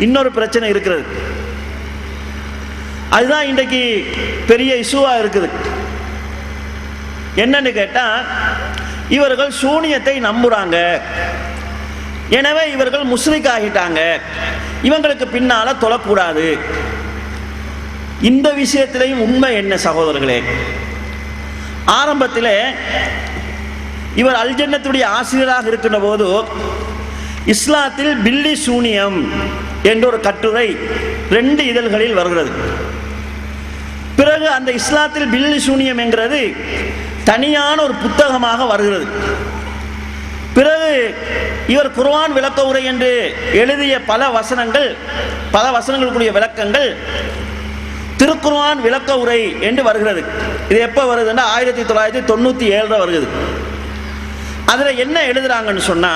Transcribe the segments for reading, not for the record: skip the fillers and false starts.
இன்னொரு பிரச்சனை இருக்கிறது. அதுதான் இன்றைக்கு பெரிய இஷ்யூவா இருக்குது. என்னன்னு கேட்டா, இவர்கள் சூனியத்தை நம்புறாங்க, எனவே இவர்கள் முஸ்லிக் ஆகிட்டாங்க, இவங்களுக்கு பின்னால தொழக்கூடாது. இந்த விஷயத்திலையும் உண்மை என்ன சகோதரர்களே? ஆரம்பத்தில் இவர் அல்ஜன்னத்துடைய ஆசிரியராக இருக்கின்ற போது இஸ்லாத்தில் பில்லி சூனியம் என்ற ஒரு கட்டுரை 2 இதழ்களில் வருகிறது. பிறகு அந்த இஸ்லாத்தில் பில்லி சூனியம் என்கிறது தனியான ஒரு புத்தகமாக வருகிறது. பிறகு இவர் குர்ஆன் விளக்க உரை என்று எழுதிய பல வசனங்களுக்குரிய விளக்கங்கள் திருக்குர்ஆன் விளக்க உரை என்று வருகிறது. இது எப்போ வருதுன்னா 1997 வருகிறது. அதில் என்ன எழுதுறாங்கன்னு சொன்னா,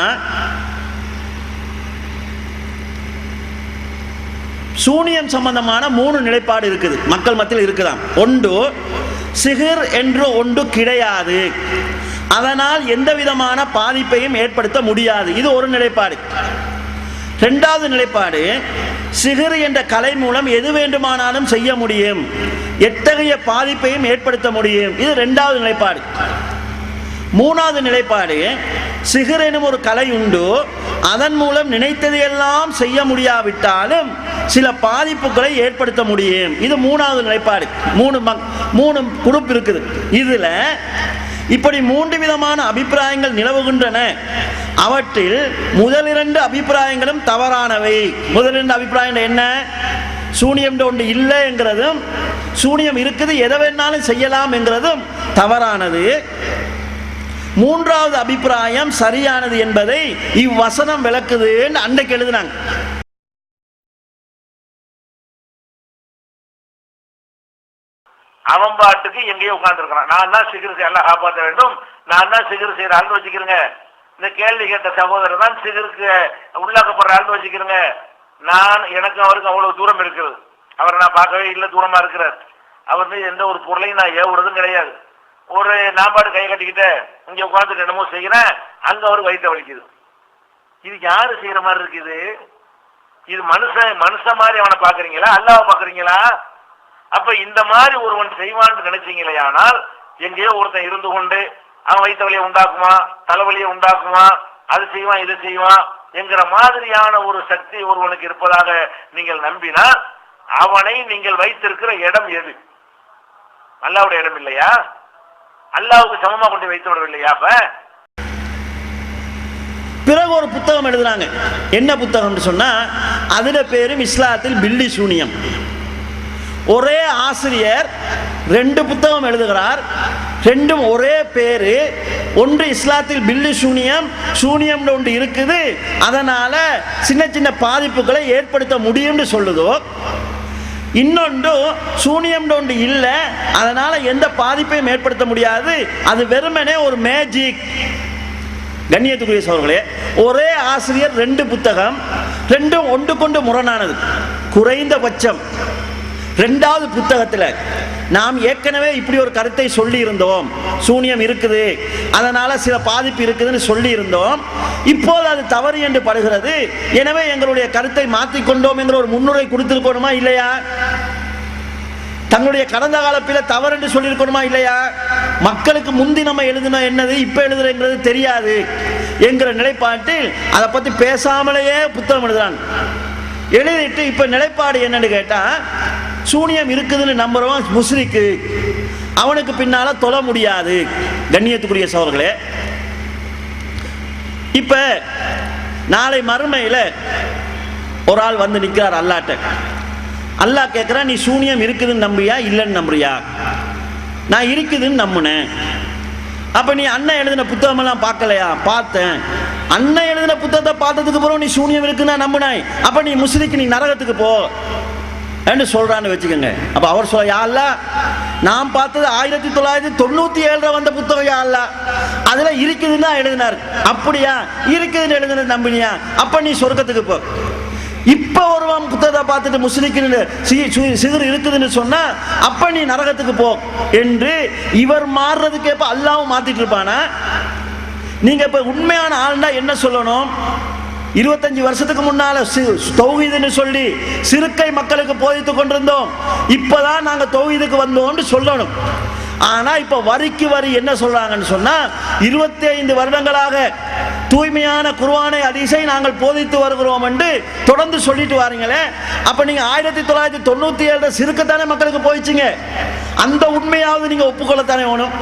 சூனியம் சம்பந்தமான 3 நிலைப்பாடு இருக்குது, மக்கள் மத்தியில் இருக்குதாம். ஒன்று, சிஹிர் என்று ஒன்று கிடையாது, அதனால் எந்த விதமான பாதிப்பையும் ஏற்படுத்த முடியாது. இது ஒரு நிலைப்பாடு. 2வது நிலைப்பாடு, சிஹிர் என்ற கலை மூலம் எது வேண்டுமானாலும் செய்ய முடியும், எத்தகைய பாதிப்பையும் ஏற்படுத்த முடியும். இது 2வது நிலைப்பாடு. 3வது நிலைப்பாடு, சிஹிர் எனும் ஒரு கலை உண்டு, அதன் மூலம் நினைத்ததையெல்லாம் செய்ய முடியாவிட்டாலும் சில பாதிப்புகளை ஏற்படுத்த முடியும். இது 3வது நிலைப்பாடு. 3 குரூப் இருக்குது. இதுல இப்படி 3 விதமான அபிப்பிராயங்கள் நிலவுகின்றன. அவற்றில் முதல் 2 அபிப்பிராயங்களும் தவறானவை. முதல் 2 அபிப்பிராயம் என்ன? சூனியம் ஒன்று இல்லை என்கிறதும், சூனியம் இருக்குது எதை வேணாலும் செய்யலாம் என்கிறதும் தவறானது. 3வது அபிப்பிராயம் சரியானது என்பதை இவ்வசனம் விளக்குது அன்றைக்கு எழுதினாங்க. அவன் பாட்டுக்கு எங்கேயோ உட்கார்ந்துருக்கிறான். நான் தான் சிகிர் எல்லாம் காப்பாற்ற வேண்டும், நான் தான் சிகிர் செய்யற ஆள்னு வச்சுக்கிறேங்க. இந்த கேள்வி கேட்ட சகோதரர் தான் சிகிருக்கு உள்ளாக்கப்படுற ஆள்னு வச்சுக்கிறேங்க. எனக்கு அவருக்கு அவ்வளவு தூரம் இருக்கிறது. அவரை நான் பார்க்கவே இல்லை, தூரமா இருக்கிறார். அவர் எந்த ஒரு பொருளையும் நான் ஏவுறதும் கிடையாது. ஒரு நாம்பாடு கை கட்டிக்கிட்டு இங்க உட்காந்துட்டு என்னமோ செய்கிறேன், அங்க அவருக்கு வயிற்ற வலிக்குது. இது யாரு செய்யற மாதிரி இருக்குது? இது மனுஷன் மாதிரி அவனை பாக்குறீங்களா, அல்லாஹ்வை பாக்குறீங்களா? அப்ப இந்த மாதிரி ஒருவன் செய்வான்னு நினைச்சீங்களே, ஆனால் எங்கேயோ ஒருத்தன் இருந்து கொண்டு அவன் வயிற்று வலியை உண்டாக்குமா, தலைவலியை உண்டாக்குமா, அது செய்வான் இது செய்வான் என்கிற மாதிரியான ஒரு சக்தி ஒருவனுக்கு இருப்பதாக நீங்கள் நம்பினால் அவனை நீங்கள் வைத்திருக்கிற இடம் எது? அல்லாஹ்வுடைய இடம் இல்லையா? அல்லாஹ்வுக்கு சமமா கொண்டு வைத்து விடவில்லையா? அப்ப பிறகு ஒரு புத்தகம் எழுதுறாங்க. என்ன புத்தகம்னு சொன்னா, அதுல பேரும் இஸ்லாத்தில் பில்லி சூனியம். ஒரே ஆசிரியர் 2 புத்தகம் எழுதுகிறார், 2ம் ஒரே பேரு. ஒன்று இஸ்லாத்தில் பில்லி சூனியம், சூனியம் ஒன்று இருக்குது, அதனால சின்ன சின்ன பாதிப்புகளை ஏற்படுத்த முடியும்னு சொல்லுதோ. இன்னொன்று சூனியம் ஒன்று இல்லை, அதனால எந்த பாதிப்பையும் ஏற்படுத்த முடியாது, அது வெறுமனே ஒரு மேஜிக். கண்ணியத்துக்குரிய சகோதரர்களே, ஒரே ஆசிரியர் 2 புத்தகம், 2ம் ஒன்றுக்கொண்டு முரணானது. குறைந்தபட்சம் 2வது புத்தகத்தில் நாம் ஏற்கனவே இப்படி ஒரு கருத்தை சொல்லி இருந்தோம், சூனியம் இருக்குது அதனால சில பாதிப்பு இருக்குதுன்னு சொல்லி இருந்தோம், இப்போது அது தவறு என்று படுகிறது, எனவே எங்களுடைய கருத்தை மாற்றிக்கொண்டோம் என்கிற ஒரு முன்னுரை கொடுத்திருக்கணுமா இல்லையா? தங்களுடைய கடந்த காலத்தில் தவறு என்று சொல்லியிருக்கணுமா இல்லையா? மக்களுக்கு முந்தி நம்ம எழுதுனா என்னது, இப்ப எழுதுறங்கிறது தெரியாது என்கிற நிலைப்பாட்டில் அதை பத்தி பேசாமலேயே புத்தகம் எழுதுறாங்க. எழுதிட்டு இப்ப நிலைப்பாடு என்னன்னு கேட்டா, சூனியம் இருக்குதுன்னு நம்புறவன் முஸ்லிக்கு, அவனுக்கு பின்னால தொழ முடியாது. கண்ணியத்துக்குரிய சகோதரர்களே, இப்ப நாளை மறுமையில ஒரு ஆள் வந்து நிற்கிறார் அல்லாஹ்ட்ட. அல்லாஹ் கேட்கிறான், நீ சூனியம் இருக்குதுன்னு நம்புறியா இல்லைன்னு நம்புறியா? நான் இருக்குதுன்னு நம்புனேன். அப்ப நீ அண்ணன் எழுதின புத்தகம் எல்லாம் பார்க்கலையா? பார்த்தேன். அண்ணன் எழுதின புத்தகத்தை பார்த்ததுக்கு அப்புறம் நீ சூனியம் இருக்குன்னா நம்புனாய், அப்ப நீ முஸ்லிக்கு, நீ நரகத்துக்கு போ என்று சொல்றான்னு வச்சுக்கோங்க. அப்ப அவர் சொல்ல, யா அல்லாஹ், நான் பார்த்தது 1997 வந்த புத்தகம், யா அல்லாஹ், அதுல இருக்குதுன்னு எழுதினார். அப்படியா? இருக்குதுன்னு எழுதுனது நம்பினியா? அப்ப நீ சொர்க்கத்துக்கு போ. இப்ப ஒருவன் புத்தகத்தை பார்த்துட்டு முஸ்லிக்கு சிகர் இருக்குதுன்னு சொன்னா அப்ப நீ நரகத்துக்கு போ என்று இவர் மாறுறதுக்கு எப்ப அல்லாஹ்வும் மாத்திட்டு இருப்பானா? நீங்க இப்ப உண்மையான ஆள்னா என்ன சொல்லணும்? 25 வருஷத்துக்கு முன்னால தௌஹீதுன்னு சொல்லி சிறுக்கை மக்களுக்கு போதித்து கொண்டிருந்தோம், இப்பதான் நாங்க தௌஹீதுக்கு வந்தோம்னு சொல்லணும். ஆனா இப்ப வரிக்கு வரி என்ன சொல்றாங்கன்னு சொன்னா, 25 வருடங்களாக தூய்மையான குர்ஆனை ஹதீஸை நாங்கள் போதித்து வருகிறோம் என்று தொடர்ந்து சொல்லிட்டு வாரீங்களே, அப்ப நீங்க 1997 சிறுக்கத்தானே மக்களுக்கு போயிடுச்சுங்க. அந்த உண்மையாவது நீங்க ஒப்புக்கொள்ளத்தானே வேணும்.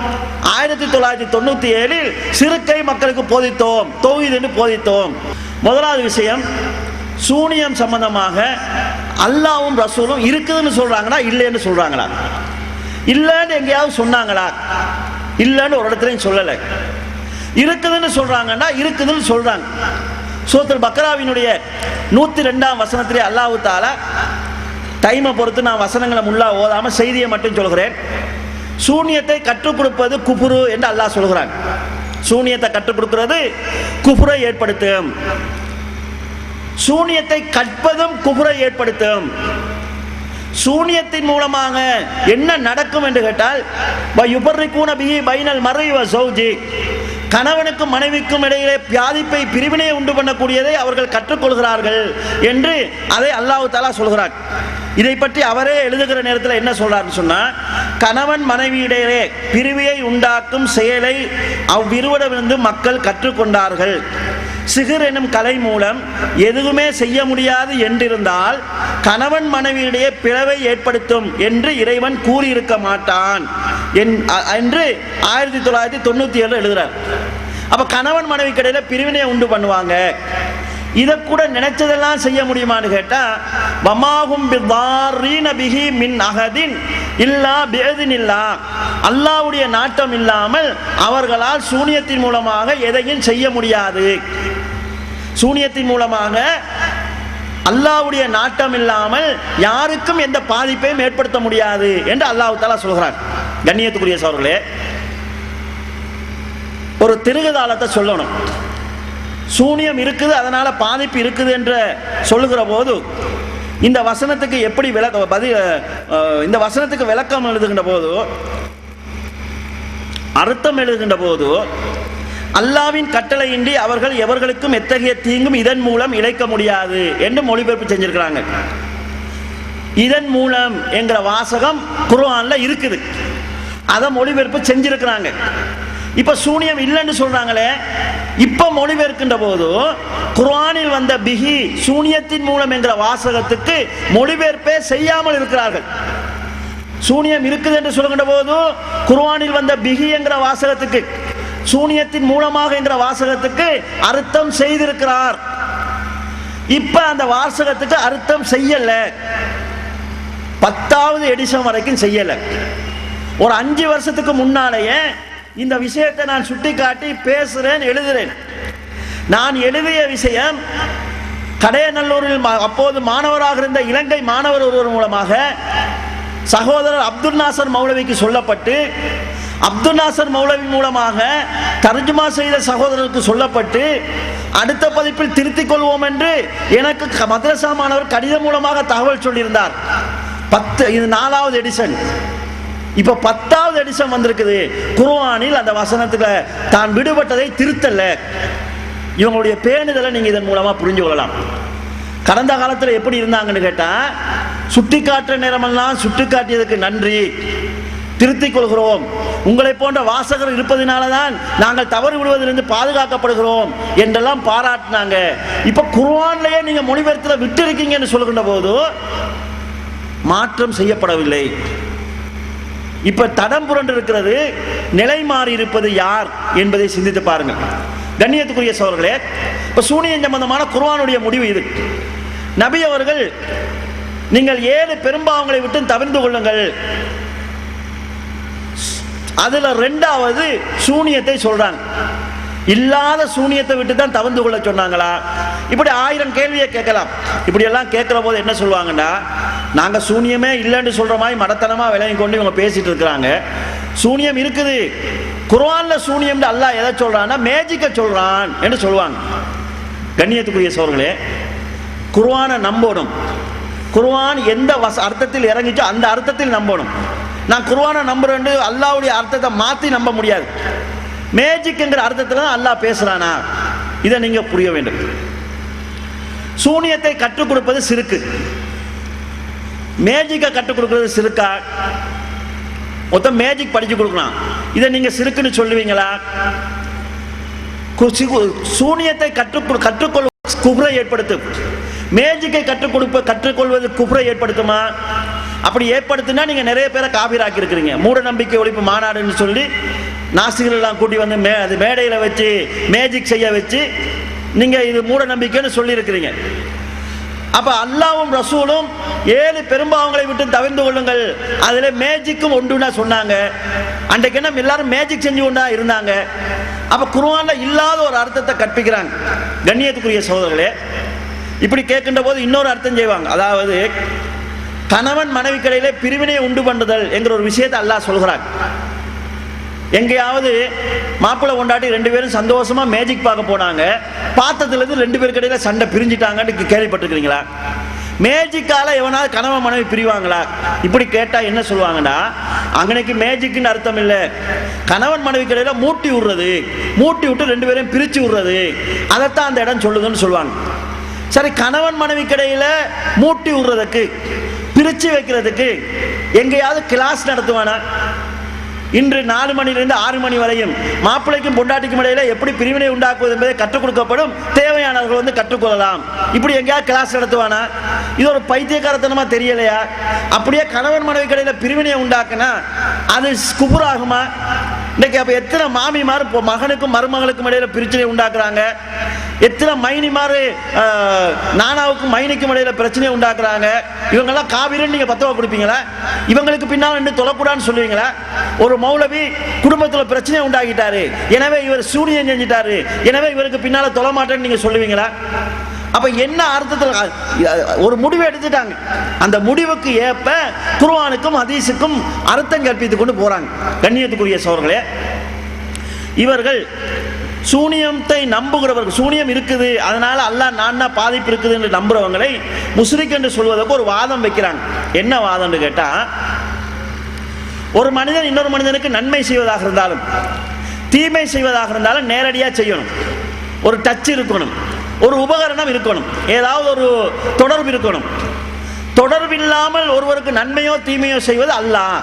1997 சிறுக்கை மக்களுக்கு போதித்தோம், தௌஹீதுன்னு போதித்தோம். முதலாவது விஷயம், சூனியம் சம்பந்தமாக அல்லாஹ்வும் ரசூலும் இருக்குதுன்னு சொல்றாங்களா இல்லைன்னு சொல்றாங்களா? இல்லன்னு எங்கேயாவது சொன்னாங்களா? இல்லன்னு ஒரு இடத்துலையும் சொல்லலை. இருக்குதுன்னு சொல்றாங்கன்னா இருக்குதுன்னு சொல்றாங்க. சூரத்துல் பக்ராவினுடைய 102ஆம் வசனத்திலே அல்லாஹ் தஆலா, டைமை பொறுத்து நான் வசனங்களை முல்லா ஓதாம செய்தியை மட்டும் சொல்கிறேன், சூனியத்தை கற்றுக் கொடுப்பது குஃப்ரு என்று அல்லாஹ் சொல்கிறான். சூனியத்தை கற்றுக் கொடுக்கிறது குஃப்ரை ஏற்படுத்தும், சூனியத்தை கற்பதும் குஃப்ரை ஏற்படுத்தும். சூனியத்தின் மூலமாக என்ன நடக்கும் என்று கேட்டால், கணவனுக்கும் மனைவிக்கும் இடையிலே வியாதிப்பை பிரிவினையை உண்டு பண்ணக்கூடியதை அவர்கள் கற்றுக்கொள்கிறார்கள் என்று அதை அல்லாஹ் தஆலா சொல்கிறார். இதை பற்றி அவரே எழுதுகிற நேரத்தில் என்ன சொல்றாருன்னு சொன்னா, கணவன் மனைவியிடையே பிரிவியை உண்டாக்கும் செயலை அவ்விருவரிடமிருந்து மக்கள் கற்றுக்கொண்டார்கள். சிகிர் எனும் கலை மூலம் எதுவுமே செய்ய முடியாது என்றிருந்தால் கணவன் மனைவியிடையே பிளவை ஏற்படுத்தும் என்று இறைவன் கூறியிருக்க மாட்டான் என்று 1997 எழுதுறார். அப்ப கணவன் மனைவி இடையில பிரிவினை உண்டு பண்ணுவாங்க, இதை கூட நினைச்சதெல்லாம் செய்ய முடியுமான்னு கேட்டா, வமாஹும் பிதாரீன பிஹி மின் அஹதின் இல்லா பிஇذنில்லா, அல்லாஹ்வுடைய நாட்டம் இல்லாமல் அவர்களால் சூனியத்தின் மூலமாக எதையும் செய்ய முடியாது. சூனியத்தின் மூலமாக அல்லாஹ்வுடைய நாட்டம் இல்லாமல் யாருக்கும் எந்த பாதிப்பையும் ஏற்படுத்த முடியாது என்று அல்லாஹ் தஆலா சொல்கிறார். கண்ணியத்துக்குரிய சகோதரர்களே, ஒரு திருகுதாளத்தை சொல்லணும். சூனியம் இருக்குது அதனால பாதிப்பு இருக்குது என்று சொல்லுகிற போது இந்த வசனத்துக்கு எப்படி இந்த வசனத்துக்கு விளக்கம் எழுதுகின்ற போது, அர்த்தம் எழுதுகின்ற போது, அல்லாவின் கட்டளையின்றி அவர்கள் எவர்களுக்கும் எத்தகைய தீங்கும் இதன் மூலம் இழைக்க முடியாது என்று மொழிபெயர்ப்பு செஞ்சிருக்கிறாங்க. இதன் மூலம் என்கிற வாசகம் குர்ஆன்ல இருக்குது, அதை மொழிபெயர்ப்பு செஞ்சிருக்கிறாங்க. இப்ப சூனியம் இல்லைன்னு சொல்றாங்களே, இப்ப மொழிபெயர்க்கின்ற போது குர்ஆனில் வந்த பிஹி சூனியத்தின் மூலம் என்கிற வாசகத்துக்கு மொழிபெயர்ப்பே செய்யாமல் இருக்கிறார்கள். சூனியம் இருக்குது என்று சொல்கின்ற போது குர்ஆனில் வந்த பிஹி என்கிற வாசகத்துக்கு, சூனியத்தின் மூலமாக என்கிற வாசகத்துக்கு அர்த்தம் செய்திருக்கிறார். இப்ப அந்த வாசகத்துக்கு அர்த்தம் செய்யல, 10வது எடிஷன் வரைக்கும் செய்யல. ஒரு 5 வருஷத்துக்கு முன்னாலேயே இந்த விஷயத்தை நான் சுட்டி காட்டி பேசுறேன், எழுதுறேன். நான் எழுதிய விஷயம் கடையநல்லூரில் அப்போது மாணவராக இருந்த இலங்கை மாணவர் ஒருவர் மூலமாக சகோதரர் அப்துல் நாசர் மௌலவிக்கு சொல்லப்பட்டு, அப்துல் நாசர் மௌலவி மூலமாக தர்ஜுமா செய்த சகோதரருக்கு சொல்லப்பட்டு, அடுத்த பதிப்பில் திருத்திக் கொள்வோம் என்று எனக்கு மதரசா மாணவர் கடிதம் மூலமாக தகவல் சொல்லியிருந்தார். இது 4வது எடிஷன். இப்ப 10வது எடிஷன் வந்திருக்குது. குர்ஆனில் அந்த வசனத்துல தான் விடுபட்டதை திருத்தல. இவங்களுடைய பேணுதலை நீங்க இதன் மூலமா புரிஞ்சு கொள்ளலாம். கடந்த காலத்தில் எப்படி இருந்தாங்கன்னு கேட்டா, சுட்டி காட்டுற நேரமெல்லாம் சுட்டி காட்டியதுக்கு நன்றி, திருத்திக் கொள்கிறோம், உங்களை போன்ற வாசகர் இருப்பதனால தான் நாங்கள் தவறு விடுவதிலிருந்து பாதுகாக்கப்படுகிறோம் என்றெல்லாம் பாராட்டினாங்க. இப்ப குர்ஆன்லயே நீங்க மொழிபெயர்த்துல விட்டு இருக்கீங்கன்னு சொல்லுகின்ற போது மாற்றம் செய்யப்படவில்லை. இப்ப தடம் புரண்டு இருக்கிறது, நிலை மாறி இருப்பது யார் என்பதை சிந்தித்து பாருங்கள். கண்ணியத்துக்குரிய சகோதரர்களே, இப்ப சூனியம் சம்பந்தமான குர்ஆனுடைய முடிவு இது. நபி அவர்கள், நீங்கள் 7 பெரும்பாவங்களை விட்டு தவிர்த்து கொள்ளுங்கள், அதுல 2வது சூனியத்தை சொல்றாங்க. இல்லாத சூனியத்தை விட்டு தான் தவிர்த்து கொள்ள சொன்னாங்களா? இப்படி 1000 கேள்வியை கேட்கலாம். இப்படி எல்லாம் கேட்கிற போது என்ன சொல்லுவாங்கன்னா, நாங்க சூனியமே இல்லைன்னு சொல்ற மாதிரி மடத்தனமா விலகி கொண்டு இவங்க பேசிட்டு இருக்கிறாங்க. சூனியம் இருக்குது. குர்ஆன்ல சூனியம் அல்லாஹ் எதை சொல்றான்னா மேஜிக்க சொல்றான் என்று சொல்லுவாங்க. கண்ணியத்துக்குரிய சகோதரர்களே, குர்ஆனை நம்பணும். குர்ஆன் எந்த அர்த்தத்தில் இறங்கிச்சோ அந்த அர்த்தத்தில் நம்பணும். நான் குர்ஆனை நம்புறேன் அல்லாஹ்வுடைய அர்த்தத்தை மாற்றி நம்ப முடியாது. மேஜிக் என்கிற அர்த்தத்தில் தான் அல்லாஹ் பேசுறானா, இதை நீங்க புரிய வேண்டும். சூனியத்தை கற்றுக் கொடுப்பது சிறுக்கு, மேஜிக்கை கற்றுக் கொடுக்கிறது சிறுக்கா? மொத்தம் மேஜிக் படிச்சு கொடுக்கலாம், இதை நீங்க சிறுக்குன்னு சொல்லுவீங்களா? சூனியத்தை கற்றுக்கொள்வது குஃப்ரை ஏற்படுத்தும், மேஜிக்கை கற்றுக்கொள்வது குஃப்ரை ஏற்படுத்துமா? அப்படி ஏற்படுத்தினா நீங்க நிறைய பேரை காபிராக்கி இருக்கிறீங்க. மூட நம்பிக்கை ஒழிப்பு மாநாடுன்னு சொல்லி நாஸ்திகர்கள் எல்லாம் கூட்டி வந்து அது மேடையில வச்சு மேஜிக் செய்ய வச்சு நீங்க இது மூட நம்பிக்கைன்னு சொல்லி இருக்கிறீங்க. அப்ப அல்லாஹ்வும் ரசூலும் 7 பெரும்பாவங்களை விட்டு தவிர்த்து கொள்ளுங்கள், அதுல மேஜிக்கும் ஒன்றுனா சொன்னாங்க. அன்றைக்கு என்ன எல்லாரும் மேஜிக் செஞ்சு கொண்டா இருந்தாங்க. அப்ப குர்ஆன்ல இல்லாத ஒரு அர்த்தத்தை கற்பிக்கிறாங்க. கண்ணியத்துக்குரிய சகோதரர்களே, இப்படி கேட்கின்ற போது இன்னொரு அர்த்தம் செய்வாங்க. அதாவது கணவன் மனைவிக்கிடையிலே பிரிவினை உண்டு பண்ணுதல் என்கிற ஒரு விஷயத்தை அல்லாஹ் சொல்கிறாங்க. எங்கேயாவது மாப்பிள்ளை கொண்டாட்டி 2 பேரும் சந்தோஷமா மேஜிக் பார்க்க போனாங்க, பார்த்ததுலேருந்து 2 பேருக்கு இடையில சண்டை பிரிஞ்சிட்டாங்கன்னு கேள்விப்பட்டிருக்கிறீங்களா? மேஜிக்கால எவனாவது கணவன் மனைவி பிரிவாங்களா? இப்படி கேட்டா என்ன சொல்லுவாங்கன்னா, அங்கனைக்கு மேஜிக்னு அர்த்தம் இல்லை, கணவன் மனைவிக்கு இடையில மூட்டி விடுறது, மூட்டி விட்டு 2 பேரையும் பிரிச்சு விடுறது, அதைத்தான் அந்த இடம் சொல்லுதுன்னு சொல்லுவாங்க. சரி, கணவன் மனைவிக்கு இடையில மூட்டி விடுறதுக்கு பிரிச்சு வைக்கிறதுக்கு எங்கேயாவது கிளாஸ் நடத்துவானா? இன்று 4 மணிலிருந்து 6 மணி வரையும் மாப்பிள்ளைக்கும் பொண்டாட்டிக்கும் இடையில எப்படி பிரிவினை உண்டாக்குவது என்பதை கற்றுக் கொடுக்கப்படும், தேவையானவர்கள் வந்து கற்றுக்கொள்ளலாம். இப்படி எங்கேயாவது கிளாஸ் நடத்துவானா? இது ஒரு பைத்தியக்காரத்தனமா தெரியலையா? அப்படியே கணவன் மனைவி கடையில பிரிவினை உண்டாக்குனா அது குஃப்ர் ஆகுமா? இன்னைக்கு அப்ப எத்தனை மாமிமார் மகனுக்கும் மருமகளுக்கும் இடையில பிரச்சனை உண்டாக்குறாங்க, எத்தனை மைனிமார் நானாவுக்கும் மைனிக்கும் இடையில பிரச்சனை உண்டாக்குறாங்க. இவங்கெல்லாம் காவிரின்னு நீங்க பத்தவா கொடுப்பீங்களா? இவங்களுக்கு பின்னால் நின்று தொழக்கூடாதுன்னு சொல்லுவீங்களா? ஒரு மௌலவி குடும்பத்தில் பிரச்சனை உண்டாக்கிட்டாரு, எனவே இவர் சூனியம் செஞ்சிட்டாரு, எனவே இவருக்கு பின்னால தொழ மாட்டேன்னு நீங்க சொல்லுவீங்களா? அப்ப என்ன அர்த்தத்தில் ஒரு முடிவு எடுத்துட்டாங்க, அந்த முடிவுக்கு ஏற்ப குர்ஆனுக்கும் ஹதீஸுக்கும் அர்த்தம் கற்பித்துக் கொண்டு போறாங்க. கண்ணியத்துக்குரிய சகோதரர்களே, இவர்கள் சூனியத்தை நம்புகிறவர்கள், சூனியம் இருக்குது அதனால அல்லாஹ் நான்னா பாதிப்பு இருக்குது என்று நம்புறவங்களை முஸ்ரிக் என்று சொல்வதற்கு ஒரு வாதம் வைக்கிறாங்க. என்ன வாதம்னு கேட்டா, ஒரு மனிதன் இன்னொரு மனிதனுக்கு நன்மை செய்வதாக இருந்தாலும் தீமை செய்வதாக இருந்தாலும் நேரடியாக செய்யணும். ஒரு டச் இருக்கணும், ஒரு உபகரணம் இருக்கணும், ஏதாவது ஒரு தொடர்பு இருக்கணும். தொடர்பில்லாமல் ஒருவருக்கு நன்மையோ தீமையோ செய்வது அல்லாஹ்.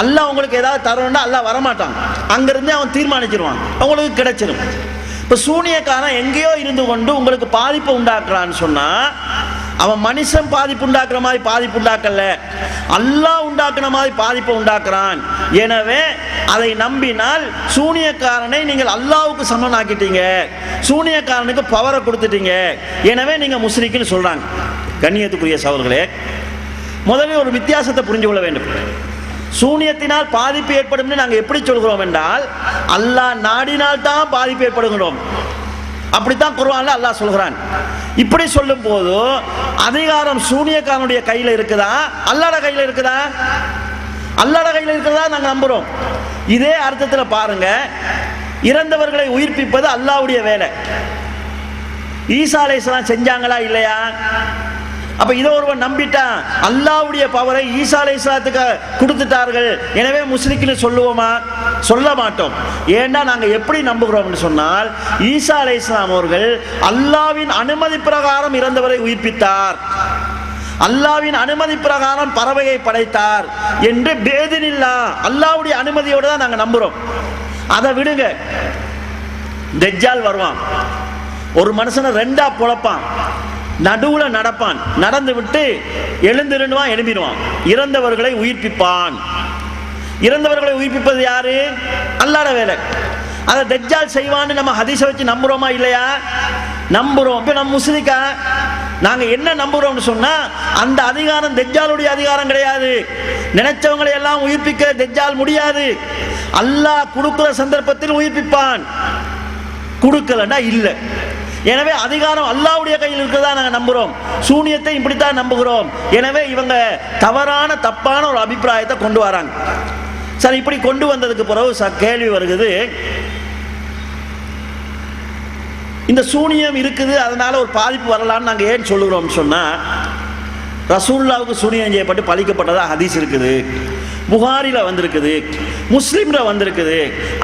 அல்லாஹ் உங்களுக்கு ஏதாவது தரணும்னா அல்லாஹ் வரமாட்டான், அங்கிருந்து அவன் தீர்மானிச்சிருவான், உங்களுக்கு கிடைச்சிடும். இப்போ சூனியக்காரன் எங்கேயோ இருந்து கொண்டு உங்களுக்கு பாதிப்பு உண்டாக்குறான்னு சொன்னா, அவன் மனுஷன் பாதிப்பு உண்டாக்குற மாதிரி பாதிப்பு உண்டாக்கல, அல்லாஹ் உண்டாக்குன மாதிரி பாதிப்பை உண்டாக்குறான். எனவே அதை நம்பினால் சூனியக்காரனை நீங்கள் அல்லாஹ்வுக்கு சமனாக்கிட்டீங்க, சூனியக்காரனுக்கு பவரை கொடுத்துட்டீங்க, எனவே நீங்க முஸ்ரிக்னு சொல்றாங்க. கண்ணியத்துக்குரிய சகோதரர்களே, முதலில் ஒரு வித்தியாசத்தை புரிஞ்சு கொள்ள வேண்டும். சூனியத்தினால் பாதிப்பு ஏற்படும் நாங்கள் எப்படி சொல்கிறோம் என்றால், அல்லாஹ் நாடினால் தான் பாதிப்பு ஏற்படுகிறோம், அப்படித்தான் குர்ஆன்ல அல்லாஹ் சொல்கிறான். இப்படி சொல்லும் போது அதிகாரம் சூனியக்காரனுடைய கையில் இருக்குதா அல்லாஹ்வுடைய கையில் இருக்குதா? அல்லாஹ்வுடைய கையில் இருக்கிறதா நாங்கள் நம்புறோம். இதே அர்த்தத்தில் பாருங்க, இறந்தவர்களை உயிர்ப்பிப்பது அல்லாஹ்வுடைய வேலை. ஈசா அலைஹிஸ்ஸலாம் செஞ்சாங்களா இல்லையா? அப்ப இதை ஒருவன் நம்பிட்டான், அல்லாஹ்வுடைய பவரை ஈசா அலைஹிஸ்ஸலாத்துக்கு கொடுத்துட்டார்கள், எனவே முஸ்லிக்னு சொல்லுவோமா? சொல்ல மாட்டோம். ஏன்னா நாங்க எப்படி நம்புகிறோம்னு சொன்னால், ஈசா அலைஹிஸ்ஸலாம் அவர்கள் அல்லாஹ்வின் அனுமதி பிரகாரம் இறந்தவரை உயிர்ப்பித்தார், அல்லாஹ்வின் அனுமதி பிரகாரம் பறவையை படைத்தார் என்று பேதினில்லா அல்லாஹ்வுடைய அனுமதியோடு தான் நாங்க நம்புறோம். அதை விடுங்க, தஜ்ஜால் வருவான், ஒரு மனுஷனை 2ஆ பொளப்பான், நடுவுல நடப்பான், நடந்து விட்டு எழுந்திருவான், எழும்பிடுவான், இறந்தவர்களை உயிர்ப்பிப்பான். இறந்தவர்களை உயிர்ப்பிப்பது யாரு? அல்லாஹ்வுடைய வேலை. அதை தஜ்ஜால் செய்வான்னு நம்ம ஹதீஸை வச்சு நம்புறோமா இல்லையா? நம்புறோம். இப்ப நம்ம முஸ்லிக்கா நாங்க என்ன நம்புறோம்னு சொன்னா, அந்த அதிகாரம் தஜ்ஜாலுடைய அதிகாரம் கிடையாது. நினைச்சவங்களை எல்லாம் உயிர்ப்பிக்க தஜ்ஜால் முடியாது. அல்லாஹ் கொடுக்கிற சந்தர்ப்பத்தில் உயிர்ப்பிப்பான், கொடுக்கலன்னா இல்லை. எனவே அதிகாரம் அல்லாஹ்வுடைய கையில் இருக்கிறதா நாங்கள் நம்புறோம். சூனியத்தை இப்படித்தான் நம்புகிறோம். எனவே இவங்க தவறான தப்பான ஒரு அபிப்பிராயத்தை கொண்டு வராங்க. சரி, இப்படி கொண்டு வந்ததுக்கு பிறகு கேள்வி வருகிறது, இந்த சூனியம் இருக்குது அதனால ஒரு பாதிப்பு வரலான்னு நாங்கள் ஏன் சொல்லுகிறோம் சொன்னா, ரசூலுல்லாஹ்வுக்கு சூனியம் செய்யப்பட்டு பழிக்கப்பட்டதா ஹதீஸ் இருக்குது, புகாரில வந்திருக்குது, முஸ்லிம்ல வந்திருக்குது,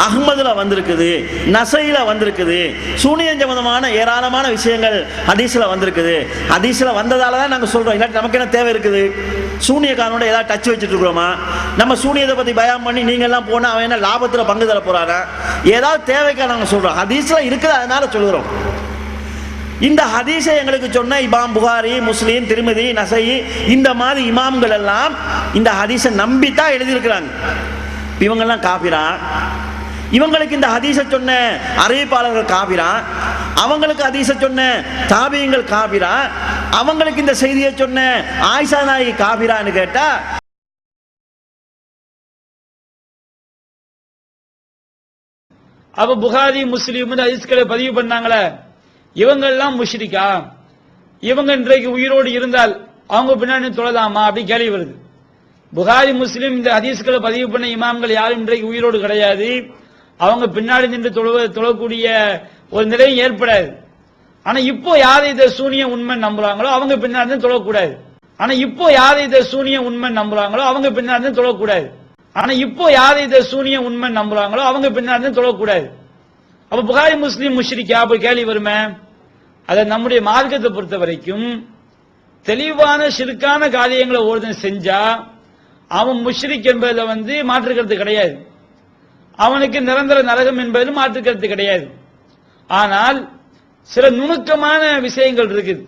அஹ்மதுல வந்திருக்குது, நசையில வந்திருக்குது. சூனியம் சம்பந்தமான ஏராளமான விஷயங்கள் ஹதீஸ்ல வந்திருக்குது. ஹதீஸ்ல வந்ததால தான் நாங்கள் சொல்றோம். இல்லாட்டி நமக்கு என்ன தேவை இருக்குது? சூனியக்காரனோட ஏதாவது டச் வச்சுட்டு இருக்கிறோமா? நம்ம சூனியத்தை பத்தி பயம் பண்ணி நீங்க எல்லாம் போனா அவன் என்ன லாபத்தில் பங்கு தர போறானா? ஏதாவது தேவைக்கா நாங்கள் சொல்றோம். ஹதீஸ்ல இருக்குது, அதனால சொல்கிறோம். இந்த ஹதீஸை எங்களுக்கு சொன்ன இமாம் புகாரி, முஸ்லீம், திருமதி, நசை இந்த மாதிரி இமாம்கள் எல்லாம் இந்த ஹதீஸை நம்பித்தான் எழுதியிருக்கிறாங்க. இவங்கெல்லாம் காபிரா? இவங்களுக்கு இந்த ஹதீஸை சொன்ன அறிவிப்பாளர்கள் காபிரா? அவங்களுக்கு ஹதீஸை சொன்ன தாபியங்கள் காபிரா? அவங்களுக்கு இந்த செய்தியை சொன்ன ஆயிஷா நாயகி காபிரான்னு கேட்டா, அப்ப புகாரி முஸ்லீம் ஹதீஸ்களை பதிவு பண்ணாங்களே, இவங்கெல்லாம் முஷ்ரிக்கா? இவங்க இன்றைக்கு உயிரோடு இருந்தால் அவங்க பின்னாடி தொழலாமா அப்படி கேள்வி வருது. புகாரி முஸ்லீம் இந்த ஹதீஸ்களை பதிவு பண்ண இமாம்கள் யாரும் இன்றைக்கு உயிரோடு கிடையாது. அவங்க பின்னாடி நின்று தொழக்கூடிய ஒரு நிலையும் ஏற்படாது. ஆனா இப்போ யாரை இதை சூனிய உண்மை நம்புறாங்களோ அவங்க பின்னாடி தொழக்கூடாது. ஆனா இப்போ யாரை இதை சூனிய உண்மை நம்புறாங்களோ அவங்க பின்னாடி தொழக்கூடாது. ஆனா இப்போ யாரை இதை சூனிய உண்மை நம்புறாங்களோ அவங்க பின்னாடி தொழக்கூடாது. அப்ப புகாரி முஸ்லீம் முஷ்ரிக்கா அப்ப கேள்வி வருமே. அதை நம்முடைய மார்க்கத்தை பொறுத்த வரைக்கும் தெளிவான ஷிர்கான காரியங்களை ஒருத்தன் செஞ்சா அவன் முஷ்ரிக் என்பதில் மாற்றுக்கிறது கிடையாது. அவனுக்கு நிரந்தர நரகம் என்பதில் மாற்றுக்கிறது கிடையாது. ஆனால் சில நுணுக்கமான விஷயங்கள் இருக்குது.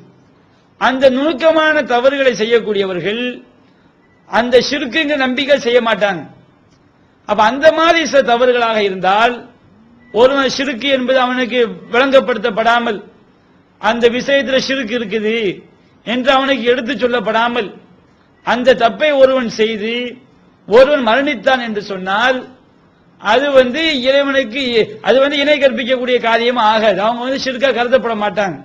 அந்த நுணுக்கமான தவறுகளை செய்யக்கூடியவர்கள் அந்த ஷிர்க்குங்க நம்பிக்கை செய்ய மாட்டாங்க. அப்ப அந்த மாதிரி சில தவறுகளாக இருந்தால் ஒருவன் ஷிர்க் என்பது அவனுக்கு விளங்கப்படுத்தப்படாமல், அந்த விஷயத்தில் ஷிர்க் இருக்குது என்று அவனுக்கு எடுத்து சொல்லப்படாமல் அந்த தப்பை ஒருவன் செய்து ஒருவன் மரணித்தான் என்று சொன்னால் அது இறைவனுக்கு அது இணை கற்பிக்கக்கூடிய காரியமா ஆகாது. அவங்க ஷிர்கா கருதப்பட மாட்டாங்க.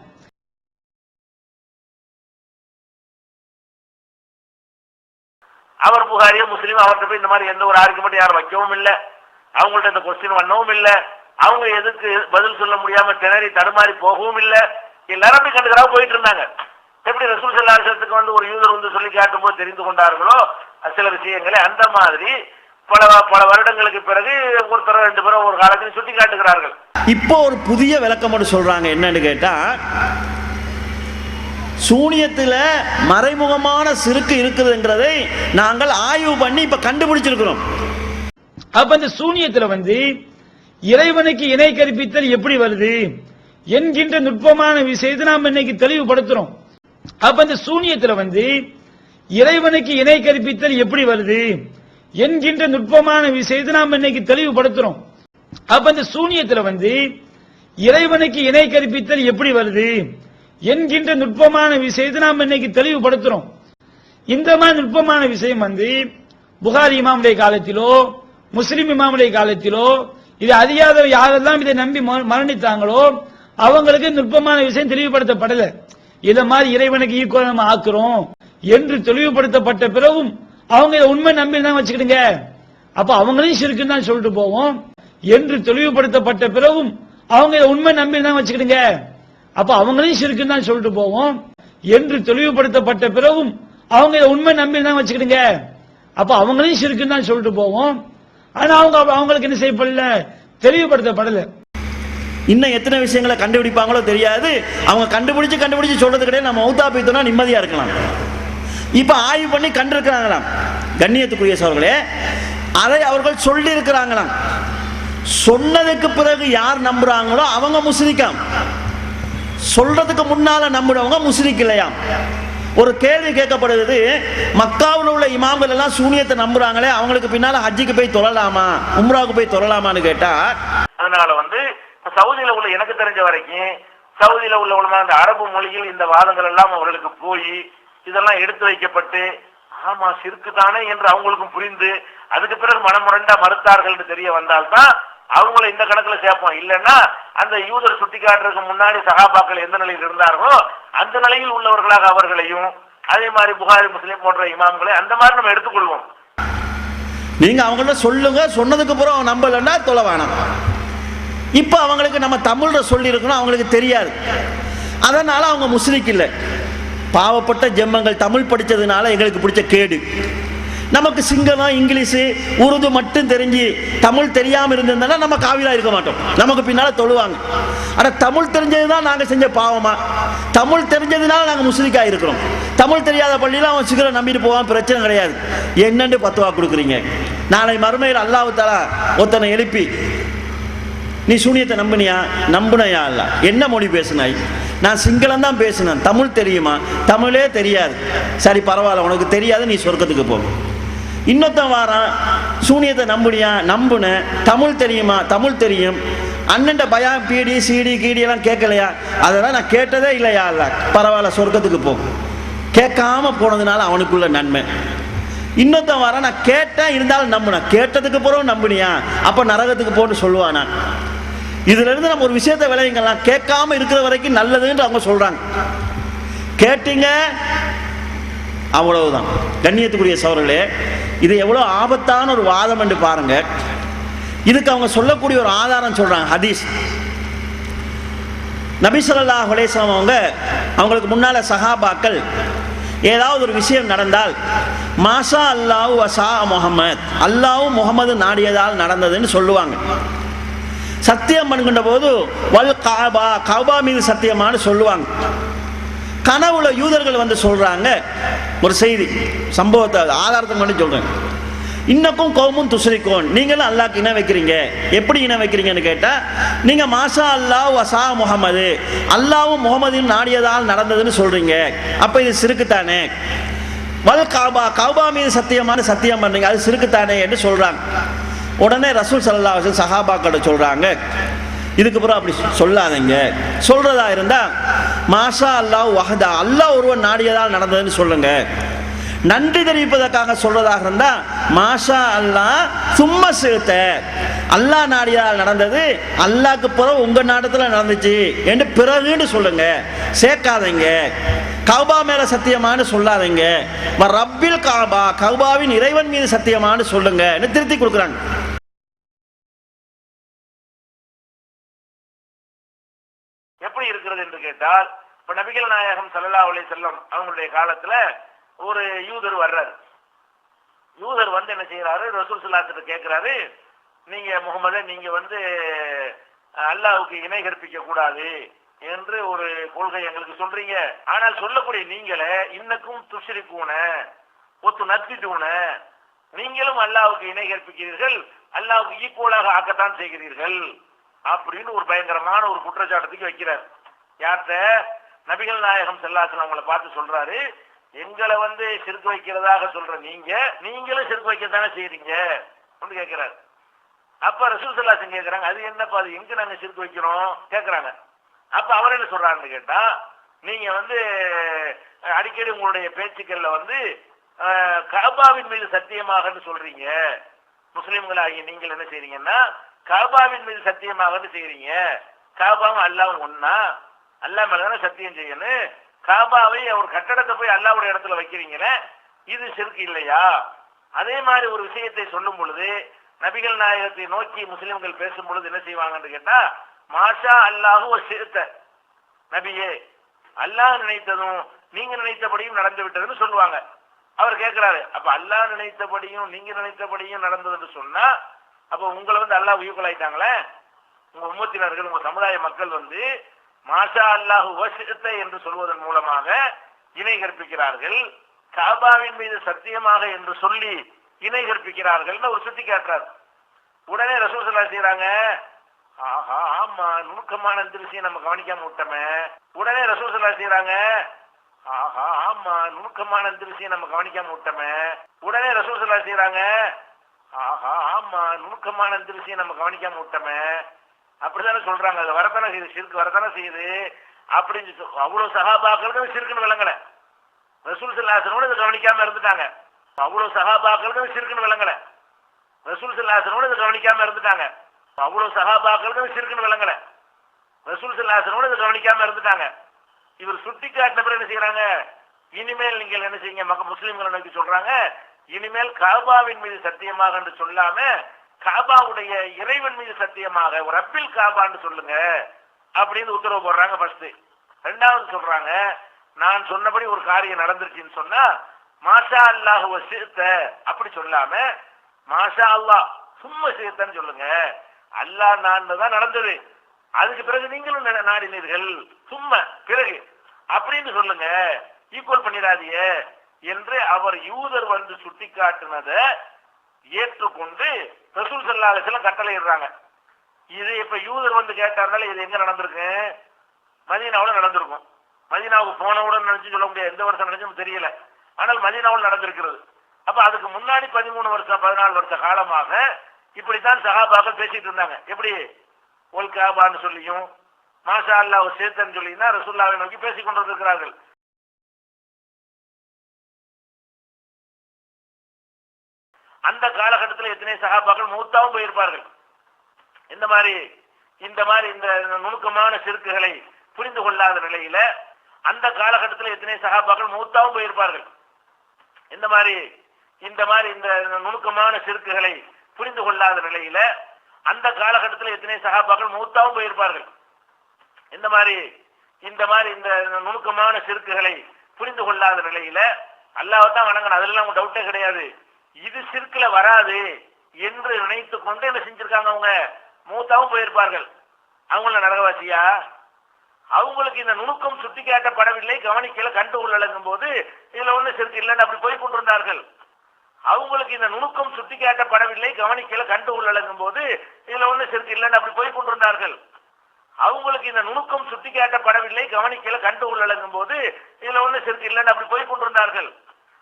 அவர் புகாரியோ முஸ்லீம் அவர்கிட்ட போய் இந்த மாதிரி எந்த ஒரு ஆர்குமெண்ட் யாரும் வைக்கவும் இல்லை, அவங்கள்ட்ட இந்த கொஸ்டின் பண்ணவும் இல்லை, அவங்க எதுக்கு பதில் சொல்ல முடியாம திணறி தடுமாறி போகவும் இல்லை. எல்லாரும் அப்படி கண்டுக்கிறா போயிட்டு இருந்தாங்க. எப்படி ரசூல் ஸல்லல்லாஹு அலைஹி வஸல்லத்துக்கு ஒரு யூதர் சொல்லி காட்டும் போது தெரிந்து கொண்டார்களோ சில விஷயங்களை, அந்த மாதிரி பல பல வருடங்களுக்கு பிறகு ஒருத்தர ரெண்டு பேரும் ஒரு காலத்தில் சுட்டி காட்டுகிறார்கள். இப்போ ஒரு புதிய விளக்கம் மட்டும் சொல்றாங்க. என்னன்னு கேட்டா, சூனியத்துல மறைமுகமான சிறுக்கு இருக்குதுங்கிறதை நாங்கள் ஆய்வு பண்ணி இப்ப கண்டுபிடிச்சிருக்கிறோம். அப்ப இந்த சூனியத்துல இறைவனுக்கு இணை கற்பித்தல் எப்படி வருது என்கின்ற நுட்பமான விஷயத்தை நாம் இன்னைக்கு தெளிவுபடுத்துறோம். அப்ப இந்த சூனியத்துல இறைவனுக்கு இணை கற்பித்தல் எப்படி வருது என்கின்ற நுட்பமான விஷயத்தை நாம் இன்னைக்கு தெளிவுபடுத்துறோம். அப்ப இந்த சூனியத்துல இறைவனுக்கு இணை கற்பித்தல் எப்படி வருது என்கின்ற நுட்பமான விஷயத்தை நாம் இன்னைக்கு தெளிவுபடுத்துறோம். இந்த மாதிரி நுட்பமான விஷயம் புகாரி இமாமுடைய காலத்திலோ முஸ்லிம் இமாமுடைய காலத்திலோ இது அறியாத யாரெல்லாம் இதை நம்பி மரணித்தாங்களோ அவங்களுக்கு நுட்பமான விஷயம் தெளிவுபடுத்தப்படல. இதை மாதிரி இறைவனுக்கு ஈக்குவல் ஆக்குறோம் என்று தெளிவுபடுத்தப்பட்ட பிறகும் அவங்க இதை உண்மை நம்பி தான் வச்சுக்கிடுங்க, அப்ப அவங்களையும் ஷிர்க்குன்னு தான் சொல்லிட்டு போவோம் என்று தெளிவுபடுத்தப்பட்ட பிறகும் அவங்க இதை உண்மை நம்பி தான் வச்சுக்கிடுங்க, அப்ப அவங்களையும் ஷிர்க்குன்னு தான் சொல்லிட்டு போவோம் என்று தெளிவுபடுத்தப்பட்ட பிறகும் அவங்க இதை உண்மை நம்பி தான் வச்சுக்கிடுங்க, அப்ப அவங்களையும் ஷிர்க்குன்னு தான் சொல்லிட்டு போவோம். ஆனா அவங்களுக்கு என்ன செய்யப்படல, தெளிவுபடுத்தப்படல. இன்னும் எத்தனை விஷயங்களை கண்டுபிடிப்பாங்களோ தெரியாது. அவங்க கண்டுபிடிச்சு சொல்றது கிடையாது. நம்ம மௌத்தா போய்த்தோம்னா நிம்மதியா இருக்கலாம். இப்ப ஆய்வு பண்ணி கண்டிருக்கிறாங்களாம். கண்ணியத்துக்குரிய சோர்களே, அதை அவர்கள் சொல்லி இருக்கிறாங்களாம். சொன்னதுக்கு பிறகு யார் நம்புறாங்களோ அவங்க முஸ்லிக்காம், சொல்றதுக்கு முன்னால நம்புறவங்க முஸ்லிக் இல்லையாம். ஒரு கேள்வி கேட்கப்படுகிறது, மக்காவில் உள்ள இமாம்கள் எல்லாம் சூனியத்தை நம்புறாங்களே, அவங்களுக்கு பின்னால ஹஜ்ஜுக்கு போய் தொழலாமா, உம்ராவுக்கு போய் தொழலாமான்னு கேட்டா, அதனால சவுதியில உள்ள எனக்கு தெரிஞ்ச வரைக்கும் சவுதியில உள்ள அந்த அரபு மொழியில் இந்த வாதங்கள் எல்லாம் அவர்களுக்கு போய் இதெல்லாம் எடுத்து வைக்கப்பட்டு ஆமா சிறுக்கு தானே என்று அவங்களுக்கும் புரிந்து அதுக்கு பிறகு மனமுரண்டா மறுத்தார்கள் என்று தெரிய வந்தால்தான் அவங்கள இந்த கணக்குல சேர்ப்போம். இல்லைன்னா அந்த யூதர் சுட்டி காட்டுறதுக்கு முன்னாடி சகாபாக்கள் எந்த நிலையில் இருந்தார்களோ அந்த நிலையில் உள்ளவர்களாக அவர்களையும், அதே மாதிரி புகாரி முஸ்லிம் போன்ற இமாம்களை அந்த மாதிரி நம்ம எடுத்துக்கொள்வோம். நீங்க அவங்கள்ட்ட சொல்லுங்க, சொன்னதுக்கு அப்புறம் நம்பலன்னா தொலை வேணாம். இப்ப அவங்களுக்கு நம்ம தமிழ்ல சொல்லி இருக்கணும், அவங்களுக்கு தெரியாது. அதனால அவங்க முஸ்லிக் இல்லை. பாவப்பட்ட ஜெம்மங்கள் தமிழ் படிச்சதுனால எங்களுக்கு பிடிச்ச கேடு. நமக்கு சிங்களம் இங்கிலீஷு உருது மட்டும் தெரிஞ்சு தமிழ் தெரியாமல் இருந்திருந்தா நம்ம காவிலா இருக்க மாட்டோம், நமக்கு பின்னால் தொழுவாங்க. ஆனால் தமிழ் தெரிஞ்சது தான் நாங்கள் செஞ்ச பாவமா? தமிழ் தெரிஞ்சதுனால நாங்கள் முஸ்லிக்காக இருக்கிறோம். தமிழ் தெரியாத பள்ளியில் அவன் சிகரை நம்பிட்டு போவான், பிரச்சனை கிடையாது. என்னன்னு பத்துவா கொடுக்குறீங்க? நாளை மறுமையில் அல்லாஹ் தஆலா ஒருத்தனை எழுப்பி நீ சூனியத்தை நம்பினியா? நம்புனையா? இல்ல. என்ன மொழி பேசினாய்? நான் சிங்களம் தான் பேசினேன். தமிழ் தெரியுமா? தமிழே தெரியாது. சரி பரவாயில்ல, உனக்கு தெரியாது, நீ சொர்க்கத்துக்கு போ. இன்னொருத்தன் வாரான், சூனியத்தை நம்புனியா? நம்புனேன். தமிழ் தெரியுமா? தமிழ் தெரியும். அண்ணன் பயம் பீடி சீடி கீடி எல்லாம் கேட்கலையா? அதெல்லாம் நான் கேட்டதே இல்லையா? இல்ல. பரவாயில்ல, சொர்க்கத்துக்கு போ. கேட்காம போனதுனால அவனுக்குள்ள நன்மை. இன்னொருத்தன் வர, நான் கேட்டேன் இருந்தாலும் நம்பினேன். கேட்டதுக்கு பிறகு நம்பினியா? அப்ப நரகத்துக்கு போட்டு சொல்லுவானா? இதுல இருந்து நம்ம ஒரு விஷயத்தை விளைவிக்கலாம். கேட்காம இருக்கிற வரைக்கும் நல்லதுன்னு அவங்க சொல்றாங்க. கேட்டீங்க அவ்வளவுதான். கண்ணியத்துக்குரிய சகோதரர்களே, இது எவ்வளவு ஆபத்தான ஒரு வாதம் என்று பாருங்க. இதுக்கு அவங்க சொல்லக்கூடிய ஒரு ஆதாரம் சொல்றாங்க, ஹதீஸ். நபி ஸல்லல்லாஹு அலைஹி வஸல்லம் அவங்களுக்கு முன்னால சஹாபாக்கள் ஏதாவது ஒரு விஷயம் நடந்தால் மாஷா அல்லாஹ் வசா முஹம்மத், அல்லாஹ்வும் முகமது நாடியதால் நடந்ததுன்னு சொல்லுவாங்க. சத்தியம் பண்ணுகின்ற போது வல் காபா, கௌபா மீது சத்தியமானு சொல்லுவாங்க. கனவுல யூதர்கள் வந்து சொல்றாங்க ஒரு செய்தி, சம்பவத்தை ஆதாரத்துக்கு மட்டும் சொல்றேன். இன்னக்கும் கௌமும் துஸ்ரிக்கோன், நீங்களும் அல்லாஹ்க்கு இணை வைக்கிறீங்க. எப்படி இணை வைக்கிறீங்கன்னு கேட்டா, நீங்க மாஷா அல்லாஹ் வசா முஹம்மது, அல்லாஹ்வும் முகமதின் நாடியதால் நடந்ததுன்னு சொல்றீங்க. அப்ப இது சிறுக்குத்தானே. வல் காபா, கௌபா மீது சத்தியமான சத்தியம் பண்றீங்க, அது சிறுக்குத்தானே என்று சொல்றாங்க. உடனே ரசூல் ஸல்லல்லாஹு அலைஹி வஸல்லம் சஹாபாக்கள சொல்றாங்க, இதுக்கு பிறகு அப்படி சொல்லாதீங்க. சொல்றதா இருந்தா மாஷா அல்லாஹ் வஹதா, அல்லாஹ் ஒருவன் நாடியதால் நடந்ததுன்னு சொல்லுங்க. நன்றி தெரிவிப்பதற்காக சொல்றதாக இருந்தா மாஷா அல்லாஹ் சும்மா சேர்த்த, அல்லாஹ் நாடியதால் நடந்தது, அல்லாஹ்க்கு பிறகு உங்க நாடத்துல நடந்துச்சு என்று பிறகுன்னு சொல்லுங்க. சேர்க்காதீங்க. கௌபா மேல சத்தியமானு சொல்லாதீங்க. ரப்பில் காபா, கௌபாவின் இறைவன் மீது சத்தியமானு சொல்லுங்க திருத்தி கொடுக்குறாங்க. எப்படி இருக்கிறது என்று கேட்டால், இப்ப நபிகள் நாயகம் ஸல்லல்லாஹு அலைஹி வஸல்லம் அவங்களுடைய காலத்துல ஒரு யூதர் வர்றாரு. யூதர் வந்து என்ன செய்யறாரு, ரசூல் ஸல்லல்லாஹு அலைஹி வஸல்லம் கேட்கிறாரு, நீங்க முகமதே, நீங்க வந்து அல்லாஹ்வுக்கு இணை கற்பிக்க கூடாது என்று ஒரு கொள்கை எங்களுக்கு சொல்றீங்க. ஆனால் சொல்லக்கூடிய நீங்களே இன்னக்கும் துஷ்ரிக்கூன ஒத்து நத்திட்டூன, நீங்களும் அல்லாஹ்வுக்கு இணை கற்பிக்கிறீர்கள், அல்லாஹ்வுக்கு ஈக்குவலாக ஆக்கத்தான் செய்கிறீர்கள் அப்படின்னு ஒரு பயங்கரமான ஒரு குற்றச்சாட்டுக்கு வைக்கிறார். யார்கிட்ட? நபிகள் நாயகம் ஸல்லல்லாஹு அலைஹி வஸல்லம் அவங்களை பார்த்து சொல்றாரு, எங்களை வந்து சிறுக்கு வைக்கிறதாக சொல்ற நீங்களும் சிறுக்கு வைக்கத்தானே செய்யறீங்க அப்படின்னு கேட்கிறாரு. அப்ப ரசூல் ஸல்லல்லாஹு அலைஹி வஸல்லம் கேட்கறாங்க, அது என்னப்பா, அது எங்க நாங்க சிறுக்கு வைக்கிறோம் கேட்கறாங்க. அப்ப அவர் என்ன சொல்றாருன்னு கேட்டா, நீங்க வந்து அடிக்கடி உங்களுடைய பேச்சுக்கள்ல வந்து கஅபாவின் மீது சத்தியமாக சொல்றீங்க. முஸ்லிம்களாகிய நீங்கள் என்ன செய்றீங்கன்னா கஅபாவின் மீது சத்தியமாக செய்யறீங்க. கஅபாவும் அல்லாஹ்வும் ஒன்னா, அல்லாஹ் மேலதானே சத்தியம் செய்யணும். காபாவை ஒரு கட்டடத்தை போய் அல்லாஹ்வுடைய இடத்துல வைக்கிறீங்களே, இது ஷிர்க் இல்லையா? அதே மாதிரி ஒரு விஷயத்தை சொல்லும் பொழுது, நபிகள் நாயகத்தை நோக்கி முஸ்லிம்கள் பேசும் பொழுது என்ன செய்வாங்கன்னு கேட்டா, மாஷா அல்லாஹு ஒரு சிறுத்த நபியே, அல்லாஹ் நினைத்ததும் நீங்க நினைத்தபடியும் நடந்து விட்டதுன்னு சொல்லுவாங்க. அவர் கேட்கிறாரு, அப்ப அல்லாஹ் நினைத்தபடியும் நீங்க நினைத்தபடியும் நடந்ததுன்னு சொன்னா, அப்ப உங்களை வந்து அல்லாஹ் ஈக்குவல் ஆயிட்டாங்களே, உங்க உம்மத்தினர்கள் உங்க சமுதாய மக்கள் வந்து மாஷா அல்லாஹு வசித்த என்று சொல்வதன் மூலமாக இணை கற்பிக்கிறார்கள், காபாவின் மீது சத்தியமாக என்று சொல்லி இணை கற்பிக்கிறார்கள் ஒரு சுட்டி காட்டுறார். உடனே ரசூல் ஸல்லல்லாஹு செய்யறாங்க, ஆஹா ஆமா, நுணுக்கமான விஷயம் நம்ம கவனிக்காம விட்டோமே. உடனே ரசூல் ஸல்லல்லாஹு செய்யறாங்க, ஆஹா ஆமா, நுணுக்கமான விஷயம் நம்ம கவனிக்காம விட்டோமே. உடனே ரசூல் ஸல்லல்லாஹு செய்யறாங்க, ஆஹா ஆமா, நுணுக்கமான விஷயம் நம்ம கவனிக்காம விட்டோமே. அப்படித்தானே சொல்றாங்க, அது வரத்தானே செய்யுது, ஷிர்க் வரத்தானே செய்யுது அப்படின்னு. அவ்வளவு சஹாபாக்களுக்கு ஷிர்க்னு விளங்கல. ரசூல் ஸல்லல்லாஹு அலைஹி வஸல்லம் இதை கவனிக்காம இருந்துட்டாங்க. அவ்வளவு சஹாபாக்களுக்கு ஷிர்க்னு விளங்கல. ரசூல் ஸல்லல்லாஹு அலைஹி வஸல்லம் இதை கவனிக்காம இருந்துட்டாங்க. அவ்வளவு சஹாபாக்களுக்கு ஷிர்க்னு விளங்கல. ரசூல் ஸல்லல்லாஹு அலைஹி வஸல்லம் இதை கவனிக்காம இருந்துட்டாங்க. இவர் சுட்டி காட்டின பிறகு என்ன செய்யறாங்க, இனிமேல் நீங்கள் என்ன செய்யுங்க, முஸ்லிம்களை நோக்கி சொல்றாங்க, இனிமேல் காபாவின் மீது சத்தியமாக என்று சொல்லாம காபாவுடைய இறைவன் மீது சத்தியமாக ரப்பில் காபான்னு சொல்லுங்க அப்படின்னு உத்தரவு போடுறாங்க. ஃபர்ஸ்ட். ரெண்டாவது சொல்றாங்க, நான் சொன்னபடி ஒரு காரியம் நடந்துருச்சுன்னு சொன்னா மாஷா அல்லாஹ் வசித்த அப்படி சொல்லாம மாஷா அல்லாஹ் சும்மா சித்தன்னு சொல்லுங்க. அல்லாஹ் நான் தான் நடந்தது, அதுக்கு பிறகு நீங்களும் நாடினீர்கள் சும்மா பிறகு அப்படின்னு சொல்லுங்க, ஈக்குவல் பண்ணிடாதீங்க என்று அவர் யூதர் வந்து சுட்டி காட்டுனதை ஏற்றுக்கொண்டு ரசூல் ஸல்லல்லாஹு அலைஹி வஸல்லம் கட்டளை இடுறாங்க. இது இப்ப யூதர் வந்து கேட்டாருனால இது எங்க நடந்திருக்கு? மதீனாவுல நடந்திருக்கும். மதீனாவுக்கு போனவுடன் நினைச்சு சொல்ல முடியாது, எந்த வருஷம் நடந்துச்சுன்னு தெரியல. ஆனால் மதீனாவுல நடந்திருக்கிறது. அப்ப அதுக்கு முன்னாடி 13 வருஷம் 14 வருஷ காலமாக இப்படித்தான் சஹாபாக்கள் பேசிட்டு இருந்தாங்க. எப்படி ஒல் காபான்னு சொல்லியும் மாஷா அல்லாஹ் சேர்த்தன்னு சொல்லினா ரசூலுல்லாஹை நோக்கி பேசிக் கொண்டிருக்கிறார்கள். அந்த காலகட்டத்தில் எத்தனை சஹாபாக்கள் மூத்தாவும் போயிருப்பார்கள். இந்த மாதிரி இந்த நுணுக்கமான சிறுக்குகளை புரிந்து கொள்ளாத நிலையில அந்த காலகட்டத்தில் எத்தனை சஹாபாக்கள் மூத்தாவும் போயிருப்பார்கள். இந்த நுணுக்கமான சிறுக்குகளை புரிந்து கொள்ளாத நிலையில அந்த காலகட்டத்தில் எத்தனை சஹாபாக்கள் மூத்தாவும் போயிருப்பார்கள். இந்த நுணுக்கமான சிறுக்குகளை புரிந்து கொள்ளாத நிலையில அல்லாஹ்வைத்தான் வணங்கணும், அதெல்லாம் டவுட்டே கிடையாது. இது சிறுக்குல வராது என்று நினைத்து கொண்டு என்ன செஞ்சிருக்காங்க, அவங்க மூத்தாவும் போயிருப்பார்கள். அவங்கள நரகவாசியா? அவங்களுக்கு இந்த நுணுக்கம் சுட்டி காட்டப்படவில்லை, கவனிக்கல, கண்டு உள்ளடங்கும் போது இதுல ஒண்ணு சிறுக்கு இல்லைன்னு அப்படி போய் கொண்டிருந்தார்கள். அவங்களுக்கு இந்த நுணுக்கம் சுட்டி காட்டப்படவில்லை, கவனிக்கல, கண்டு உள்ளடங்கும் போது இதுல ஒண்ணு சிறுக்கு இல்லைன்னு அப்படி போய் கொண்டிருந்தார்கள். அவங்களுக்கு இந்த நுணுக்கம் சுட்டி காட்டப்படவில்லை, கவனிக்கல, கண்டு உள்ளடங்கும் போது இதுல ஒண்ணு சிறுக்கு இல்லைன்னு அப்படி போய் கொண்டிருந்தார்கள்.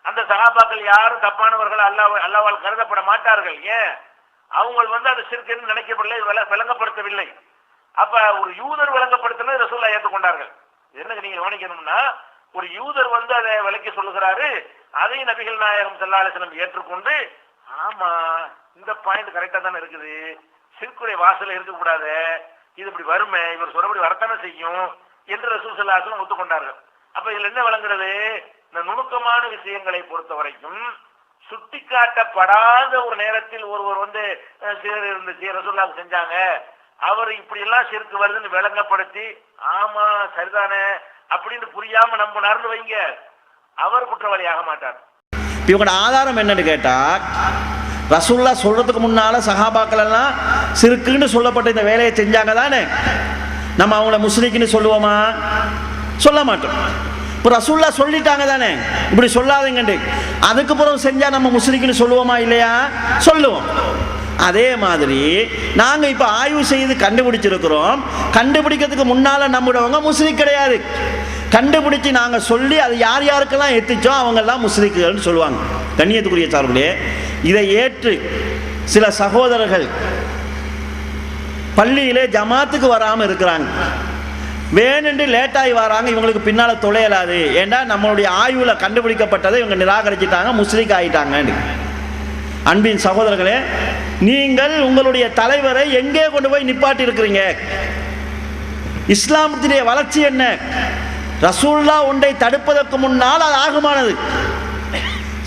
அந்த சஹாபாக்கள் யாரும் தப்பானவர்கள் அல்லாஹ்வால் கருதப்பட மாட்டார்கள். ஏன்? அவங்க வந்து அது சிறுக்குன்னு நினைக்கப்படவில்லை, விளங்கப்படுத்தவில்லை. அப்ப ஒரு யூதர் விளங்கப்படுத்தினது ரசூலுல்லாஹ் ஏற்றுக்கொண்டார்கள். என்ன நீங்க கவனிக்கணும்னா, ஒரு யூதர் வந்து அதை விளக்கி சொல்லுகிறாரு, அதை நபிகள் நாயகம் ஸல்லல்லாஹு அலைஹி வஸல்லம் ஏற்றுக்கொண்டு ஆமா இந்த பாயிண்ட் கரெக்டா தானே இருக்குது, சிறுக்குடைய வாசல இருக்கக்கூடாது, இது இப்படி வருமே, இவர் சொல்றபடி வரத்தானே செய்யும் என்று ரசூல் ஸல்லல்லாஹு அலைஹி வஸல்லம் ஒத்துக்கொண்டார்கள். அப்ப இதுல என்ன விளங்குறது? இந்த நுணுக்கமான விஷயங்களை பொறுத்த வரைக்கும் சுட்டிக்காட்டப்படாத ஒரு நேரத்தில் ஒருவர் வந்து ரசூலுல்லாஹ் செஞ்சாங்க, அவர் இப்படி எல்லாம் சிறுக்கு வருதுன்னு விளங்கப்படுத்தி ஆமா சரிதானே அப்படின்னு புரியாம நம்பினார்னு வைங்க, அவர் குற்றவாளி ஆக மாட்டார். இவங்களோட ஆதாரம் என்னன்னு கேட்டா, ரசூலுல்லாஹ் சொல்றதுக்கு முன்னால சஹாபாக்கள் எல்லாம் சிறுக்குன்னு சொல்லப்பட்ட இந்த வேலையை செஞ்சாங்க தானே. நம்ம அவங்கள முஸ்லிக்குன்னு சொல்லுவோமா? சொல்ல மாட்டோம். இப்போ ரசூலுல்லாஹ் சொல்லிட்டாங்க தானே இப்படி சொல்லாதீங்கன்னு, அதுக்கு பிறகு செஞ்சா நம்ம முஸ்லிக்குன்னு சொல்லுவோமா இல்லையா? சொல்லுவோம். அதே மாதிரி நாங்க இப்ப ஆய்வு செய்து கண்டுபிடிச்சிருக்கிறோம், கண்டுபிடிக்கிறதுக்கு முன்னால நம்முடையவங்க முஸ்லிக் கிடையாது. கண்டுபிடிச்சு நாங்க சொல்லி அது யார் யாருக்கெல்லாம் எத்திச்சோம் அவங்க எல்லாம் முஸ்லிக்குகள்னு சொல்லுவாங்க. கண்ணியத்துக்குரிய சார்புடைய இதை ஏற்று சில சகோதரர்கள் பள்ளியிலே ஜமாத்துக்கு வராமல் இருக்கிறாங்க, வேணுண்டு லேட்டாகி வராங்க, இவங்களுக்கு பின்னால தொலையலாது, ஏண்டா நம்மளுடைய ஆய்வுல கண்டுபிடிக்கப்பட்டதை இவங்க நிராகரிச்சுட்டாங்க, முஸ்லிக் ஆகிட்டாங்க. அன்பின் சகோதரர்களே, நீங்கள் உங்களுடைய தலைவரை எங்கே கொண்டு போய் நிப்பாட்டி இருக்கிறீங்க? இஸ்லாமத்தினுடைய வளர்ச்சி என்ன? ரசூலுல்லாஹ் ஒன்றை தடுப்பதற்கு முன்னால் அது ஆகுமானது.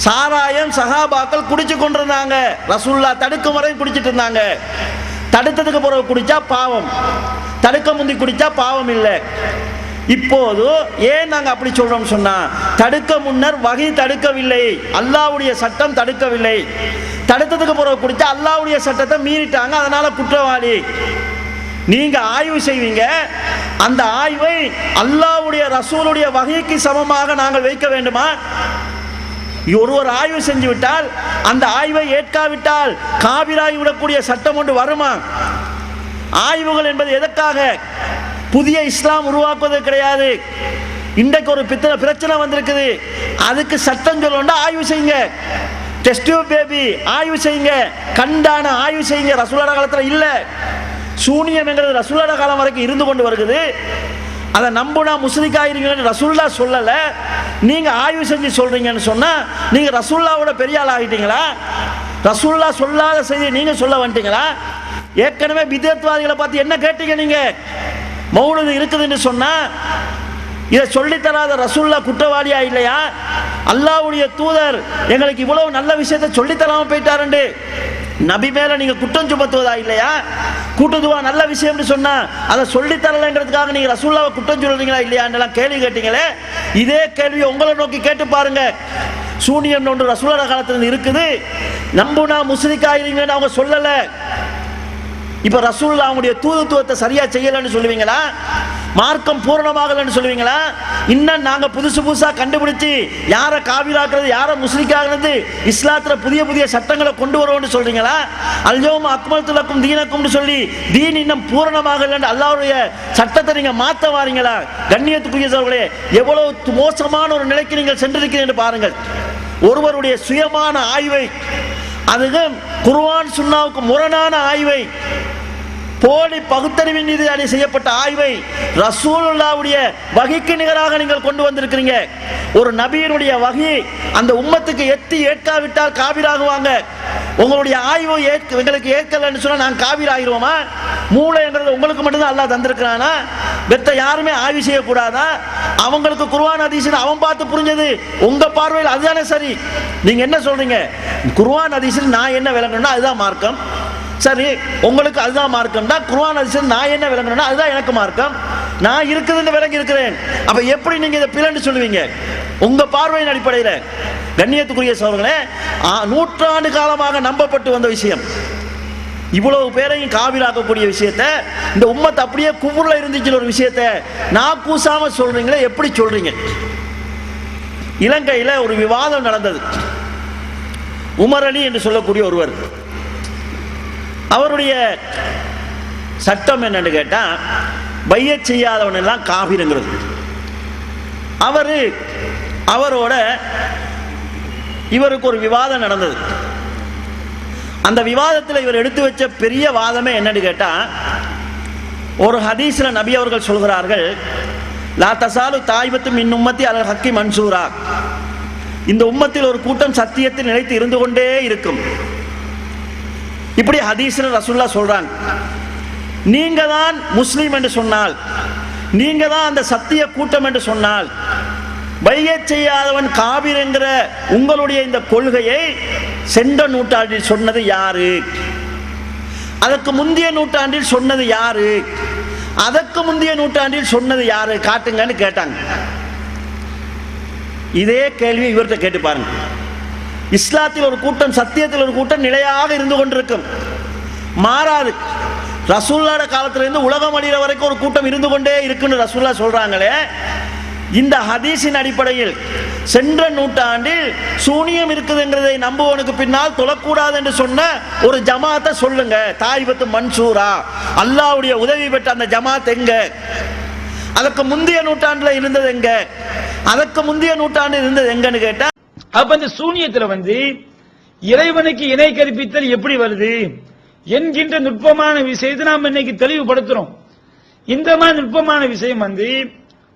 சாராயம் சஹாபாக்கள் குடிச்சு கொண்டிருந்தாங்க, ரசூலுல்லாஹ் தடுக்கும் வரை குடிச்சிட்டு இருந்தாங்க. தடுத்ததுக்கு பிறகு குடிச்சா பாவம், தடுக்க முந்தி குடிச்சா பாவம் இல்லை. இப்போது ஏன் நாங்க அப்படி சொல்றோம் சொன்னா, தடுக்க முன்னர் வகை தடுக்கவில்லை, அல்லாஹ்வுடைய சட்டம் தடுக்கவில்லை. தடுத்ததுக்கு பிறகு குடிச்சா அல்லாஹ்வுடைய சட்டத்தை மீறிட்டாங்க, அதனால குற்றவாளி. நீங்க ஆய்வு செய்வீங்க, அந்த ஆய்வை அல்லாஹ்வுடைய ரசூலுடைய வகைக்கு சமமாக நாங்கள் வைக்க வேண்டுமா? ஒருவர் ஆய்வு செஞ்சு விட்டால் அந்த ஆய்வை ஏற்காவிட்டால் காபிராகி விடக்கூடிய சட்டம் ஒன்று வருமா? ஆய்வுகள் என்பது எதற்காக? புதிய இஸ்லாம் உருவாக்குவது கிடையாது. இன்றைக்கு ஒரு பிரச்சனை வந்திருக்குது, அதுக்கு சட்டம் சொல்லணும்னா ஆய்வு செய்யுங்க. டெஸ்ட் டியூப் பேபி ஆய்வு செய்யுங்க, கண்டான ஆய்வு செய்யுங்க. ரசூலுல்லாஹ் காலத்தில் இல்லை. சூனியம் என்கிறது ரசூலுல்லாஹ் காலம் வரைக்கும் இருந்து கொண்டு வருகிறது. அதை நம்புனா முஸ்லிக் ஆகிறீங்கன்னு ரசூலுல்லாஹ் சொல்லலை, நீங்க ஆய்வு செஞ்சு சொல்றீங்கன்னு சொன்னா நீங்க ரசூலுல்லாஹ்வோட பெரிய ஆள் ஆகிட்டீங்களா? ரசூலுல்லாஹ் சொல்லாத செய்தி நீங்க சொல்ல வந்துட்டீங்களா? ஏற்கனவே பிதத்வாதிகளை பார்த்து என்ன கேட்டீங்க நீங்க? மௌலிது இருக்குதுன்னு சொன்னா இதை சொல்லித்தராத ரசூலுல்லாஹ் குற்றவாளியா இல்லையா? அல்லாஹ்வுடைய தூதர் எங்களுக்கு இவ்வளவு நல்ல விஷயத்தை சொல்லித்தராம போயிட்டாருண்டு நபி மேல நீங்க குற்றம் சுமத்துவதா இல்லையா? கூட்டுதுவா நல்ல விஷயம்னு சொன்னா அதை சொல்லித்தரலைங்கிறதுக்காக நீங்க ரசூலுல்லாஹ்வை குற்றம் சொல்றீங்களா இல்லையான்னு கேள்வி கேட்டீங்களே, இதே கேள்வியை உங்களை நோக்கி கேட்டு பாருங்க. சூனியம் ஒன்று ரசூலுல்லாஹ் காலத்துல இருக்குது, நம்புனா முஸ்லிக்காயிருங்கன்னு அவங்க சொல்லல. இப்ப ரசூலுல்லாஹ் அவங்களுடைய தூதுத்துவத்தை சரியா செய்யலன்னு சொல்லுவீங்களா? மார்க்கம் பூரணமாகலன்னு சொல்லுவீங்களா? இன்னும் நாங்க புதுசு புதுசா கண்டுபிடிச்சு யாரை காபிராக்குறது யாரை முஸ்லிக்காகிறது இஸ்லாத்துல புதிய புதிய சட்டங்களை கொண்டு வருவோம்னு சொல்றீங்களா? அல்யௌம அக்மல்து லக்கும் தீனக்கும்னு சொல்லி தீன் இன்னும் பூரணமாகலன்னு அல்லாஹ்வுடைய சட்டத்தை நீங்க மாத்த வாரீங்களா? கண்ணியத்துக்குரியவர்களே, எவ்வளவு மோசமான ஒரு நிலைக்கு நீங்கள் சென்றிருக்கிறீர்கள் என்று பாருங்கள். ஒருவருடைய சுயமான ஆய்வை, அதுவும் குர்ஆன் சுன்னாவுக்கு முரணான ஆய்வை, போலி பகுத்தறிவின் மீது செய்யப்பட்ட ஆய்வை ரசூலுல்லாஹ்வுடைய வஹிக்கு நிகராக நீங்கள் கொண்டு வந்திருக்கிறீங்க. ஒரு நபியினுடைய வஹி அந்த உம்மத்துக்கு ஏற்காவிட்டால் காபிராகுவாங்க. உங்களுடைய ஆய்வு எங்களுக்கு ஏற்கலன்னு சொன்னா நாங்க காபிர் ஆகிருவோமா? மூளைங்கிறது உங்களுக்கு மட்டும்தான் அல்லாஹ் தந்திருக்கிறானா? வெத்த யாருமே ஆய்வு செய்யக்கூடாதா? அவங்களுக்கு குர்ஆன் ஹதீஸ் அவன் பார்த்து புரிஞ்சது, உங்க பார்வையில் அதுதானே சரி. நீங்க என்ன சொல்றீங்க? குர்ஆன் ஹதீஸில் நான் என்ன விளங்கணும்னா அதுதான் மார்க்கம். சரி, உங்களுக்கு அதுதான் மார்க்கம்னா குர்ஆன் ஹதீஸ் நான் என்ன விளங்கணும்னா அதுதான் எனக்கு மார்க்கம். நான் இருக்குதுன்னு விளங்கி இருக்கிறேன். அப்ப எப்படி நீங்க இதை பிறன்னு சொல்லுவீங்க? உங்க பார்வையின் அடிப்படையில். கண்ணியத்துக்குரிய சகோதரர்களே, நூற்றாண்டு காலமாக நம்பப்பட்டு வந்த விஷயம், இவ்வளவு பேரையும் காபிராக்கக்கூடிய விஷயத்தை, இந்த உம்மத் அப்படியே குபுர்ல இருந்துச்சு ஒரு விஷயத்தை நான் கூசாம சொல்றீங்களே, எப்படி சொல்றீங்க? இலங்கையில ஒரு விவாதம் நடந்தது. உமர் அலி என்று சொல்லக்கூடிய ஒருவர், அவருடைய சட்டம் என்னன்னு கேட்டா பையச் செய்யாதவன் எல்லாம் காபிருங்கிறது. அவரோட இவருக்கு ஒரு விவாதம் நடந்தது. அந்த விவாதத்தில் இவர் எடுத்து வச்ச பெரிய வாதமே என்னன்னு கேட்டா, ஒரு ஹதீஸ்ல நபி அவர்கள் சொல்கிறார்கள், லா தசாலு தாய்பத்து மின் உம்மத்தி அல் ஹக்கி மன்சூரா, இந்த உம்மத்தில் ஒரு கூட்டம் சத்தியத்தில் நிலைத்து இருந்து கொண்டே இருக்கும். இப்படி ஹதீஸ்ல ரசூலுல்லாஹ் சொல்றாங்க. நீங்க தான் முஸ்லீம் என்று சொன்னால், நீங்க தான் அந்த சத்திய கூட்டம் என்று சொன்னால், பையச் செய்யாதவன் காபிர் என்கிற உங்களுடைய இந்த கொள்கையை சென்ற நூற்றாண்டில் சொன்னது யாரு? அதற்கு முந்தைய நூற்றாண்டில் சொன்னது யாரு? அதற்கு முந்தைய நூற்றாண்டில் சொன்னது யாரு? காட்டுங்கன்னு கேட்டாங்க. இதே கேள்வி இவர்கிட்ட கேட்டு பாருங்க. இஸ்லாத்தில் ஒரு கூட்டம், சத்தியத்தில் ஒரு கூட்டம் நிலையாக இருந்து கொண்டிருக்கும், மாறாது. ரசூலுல்லாஹ் காலத்திலிருந்து உலகம் அழிகிற வரைக்கும் ஒரு கூட்டம் இருந்து கொண்டே இருக்குன்னு ரசூலுல்லாஹ் சொல்றாங்களே, இந்த ஹதீஸின் அடிப்படையில் சென்ற நூற்றாண்டில் சூனியம் இருக்குதுங்கிறதை நம்புவனுக்கு பின்னால் தொழக்கூடாது என்று சொன்ன ஒரு ஜமாத்தை சொல்லுங்க. தாய்பத்து மன்சூரா, அல்லாஹ்வுடைய உதவி பெற்ற அந்த ஜமாத் எங்க? அதற்கு முந்தைய நூற்றாண்டுல இருந்தது எங்க? அதற்கு முந்தைய நூற்றாண்டு இருந்தது எங்கன்னு கேட்டா, அப்ப இந்த சூனியத்துல இறைவனுக்கு இணை கற்பித்தல் எப்படி வருது என்கின்ற நுட்பமான விஷயத்தை நாம் இன்னைக்கு தெளிவுபடுத்துறோம். இந்த மாதிரி நுட்பமான விஷயம்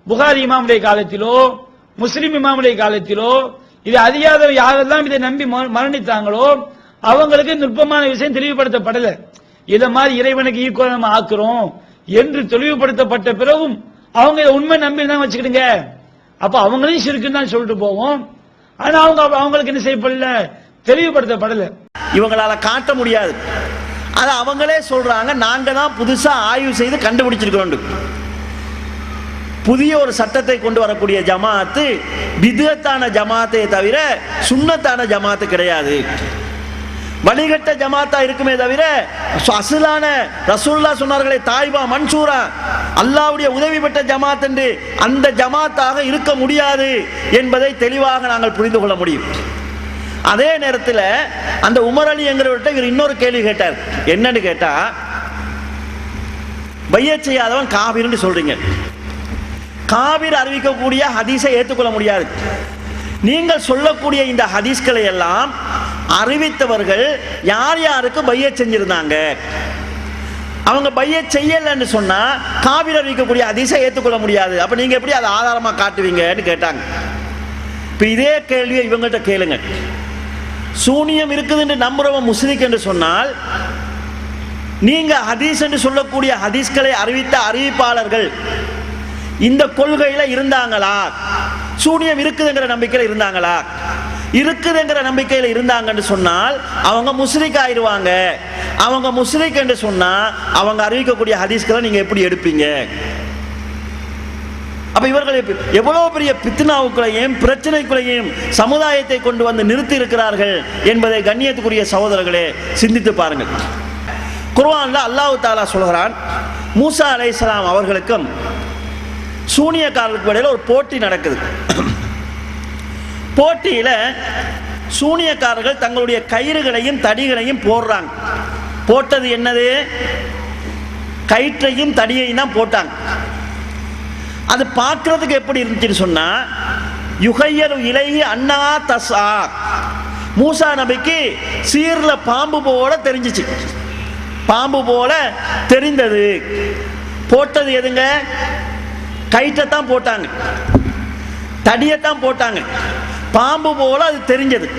புகாரி இமாமுடைய காலத்திலோ முஸ்லிம் இமாமுடைய காலத்திலோ இது அறியாத யாரெல்லாம் இதை நம்பி மரணித்தாங்களோ அவங்களுக்கு நுட்பமான விஷயம் தெளிவுபடுத்தப்படல. இதை மாதிரி இறைவனுக்கு ஈக்குவல் நம்ம ஆக்குறோம் என்று தெளிவுபடுத்தப்பட்ட பிறகும் அவங்க இதை உண்மை நம்பி தான் வச்சுக்கிடுங்க. அப்ப அவங்களையும் ஷிர்க்குன்னு தான் சொல்லிட்டு போவோம். ஆனா அவங்களுக்கு என்ன செய்யப்படல, தெளிவுபடுத்தப்படல. இவங்களால காட்ட முடியாது. அது அவங்களே சொல்றாங்க, நாங்க தான் புதுசா ஆய்வு செய்து கண்டுபிடிச்சிருக்கோம். புதிய ஒரு சட்டத்தை கொண்டு வரக்கூடிய ஜமாத்து பித்அத்தான ஜமாத்தை தவிர சுன்னத்தான ஜமாத்து கிடையாது. வழிகட்ட ஜமாத்தா இருக்குமே தவிர அஸ்லான ரசூலுல்லாஹ் சொன்னார்களே தாய்பா மன்சூரா, அல்லாஹ்வுடைய உதவி பெற்ற ஜமாத் என்று அந்த ஜமாத்தாக இருக்க முடியாது என்பதை தெளிவாக நாங்கள் புரிந்து கொள்ள முடியும். அதே நேரத்தில் அந்த உமர் அலி என்கிறவர்கிட்ட இவர் இன்னொரு கேள்வி கேட்டார். என்னன்னு கேட்டா, பையச் செய்யாதவன் காபிர்னு சொல்றீங்க, காபிர் அறிவிக்கக்கூடிய ஹதீஸை ஏற்றுக்கொள்ள முடியாது. நீங்கள் சொல்லக்கூடிய இந்த ஹதீஸ்களை எல்லாம் அறிவித்தவர்கள் யார் யாருக்கு பையச் செஞ்சிருந்தாங்க? அவங்க பையச் செய்யலன்னு சொன்னா காபிர் அறிவிக்கக்கூடிய ஹதீஸை ஏற்றுக்கொள்ள முடியாது. அப்ப நீங்க எப்படி அதை ஆதாரமா காட்டுவீங்கன்னு கேட்டாங்க. இப்ப இதே கேள்வியை இவங்ககிட்ட கேளுங்க. சூனியம் இருக்குது என்று நம்புறவன் முஸ்லிக் என்று சொன்னால், நீங்க ஹதீஸ் என்று சொல்லக்கூடிய ஹதீஸ்களை அறிவித்த அறிவிப்பாளர்கள் இந்த கொள்கையில இருந்தாங்களா? சூனியம் இருக்குதுங்கிற நம்பிக்கையில இருந்தாங்களா? இருக்குதுங்கிற நம்பிக்கையில இருந்தாங்கன்னு சொன்னால் அவங்க முஸ்லிக் ஆயிடுவாங்க. அவங்க முஸ்லிக் என்று சொன்னா அவங்க அறிவிக்கக்கூடிய ஹதீஸ்களை நீங்க எப்படி எடுப்பீங்க? அப்ப இவர்கள் எவ்வளவு பெரிய பித்னாவுக்குள்ளையும் பிரச்சனைக்குள்ளையும் சமுதாயத்தை கொண்டு வந்து நிறுத்தி இருக்கிறார்கள் என்பதை கண்ணியத்துக்குரிய சகோதரர்களே சிந்தித்து பாருங்கள். குர்ஆன்ல அல்லாஹ் தஆலா சொல்கிறான், மூசா அலைஹிஸ்ஸலாம் அவர்களுக்கும் சூனியக்காரர்களுக்கு இடையில ஒரு போட்டி நடக்குது. போட்டியில சூனியக்காரர்கள் தங்களுடைய கயிறுகளையும் தடிகளையும் போடுறாங்க. போட்டது என்னது? கயிற்றையும் தடியையும் தான் போட்டாங்க. அது பார்க்கறதுக்கு எப்படி இருந்துச்சுன்னு சொன்னா, யுகையரு இலைஹி அன்னா தஸா, மூசா நபிக்கு சீர்ல பாம்பு போல தெரிஞ்சிச்சு, பாம்பு போல தெரிந்தது. போட்டது எதுங்க? கயிற்றைத்தான் போட்டாங்க, தடியைத்தான் போட்டாங்க, பாம்பு போல அது தெரிஞ்சது.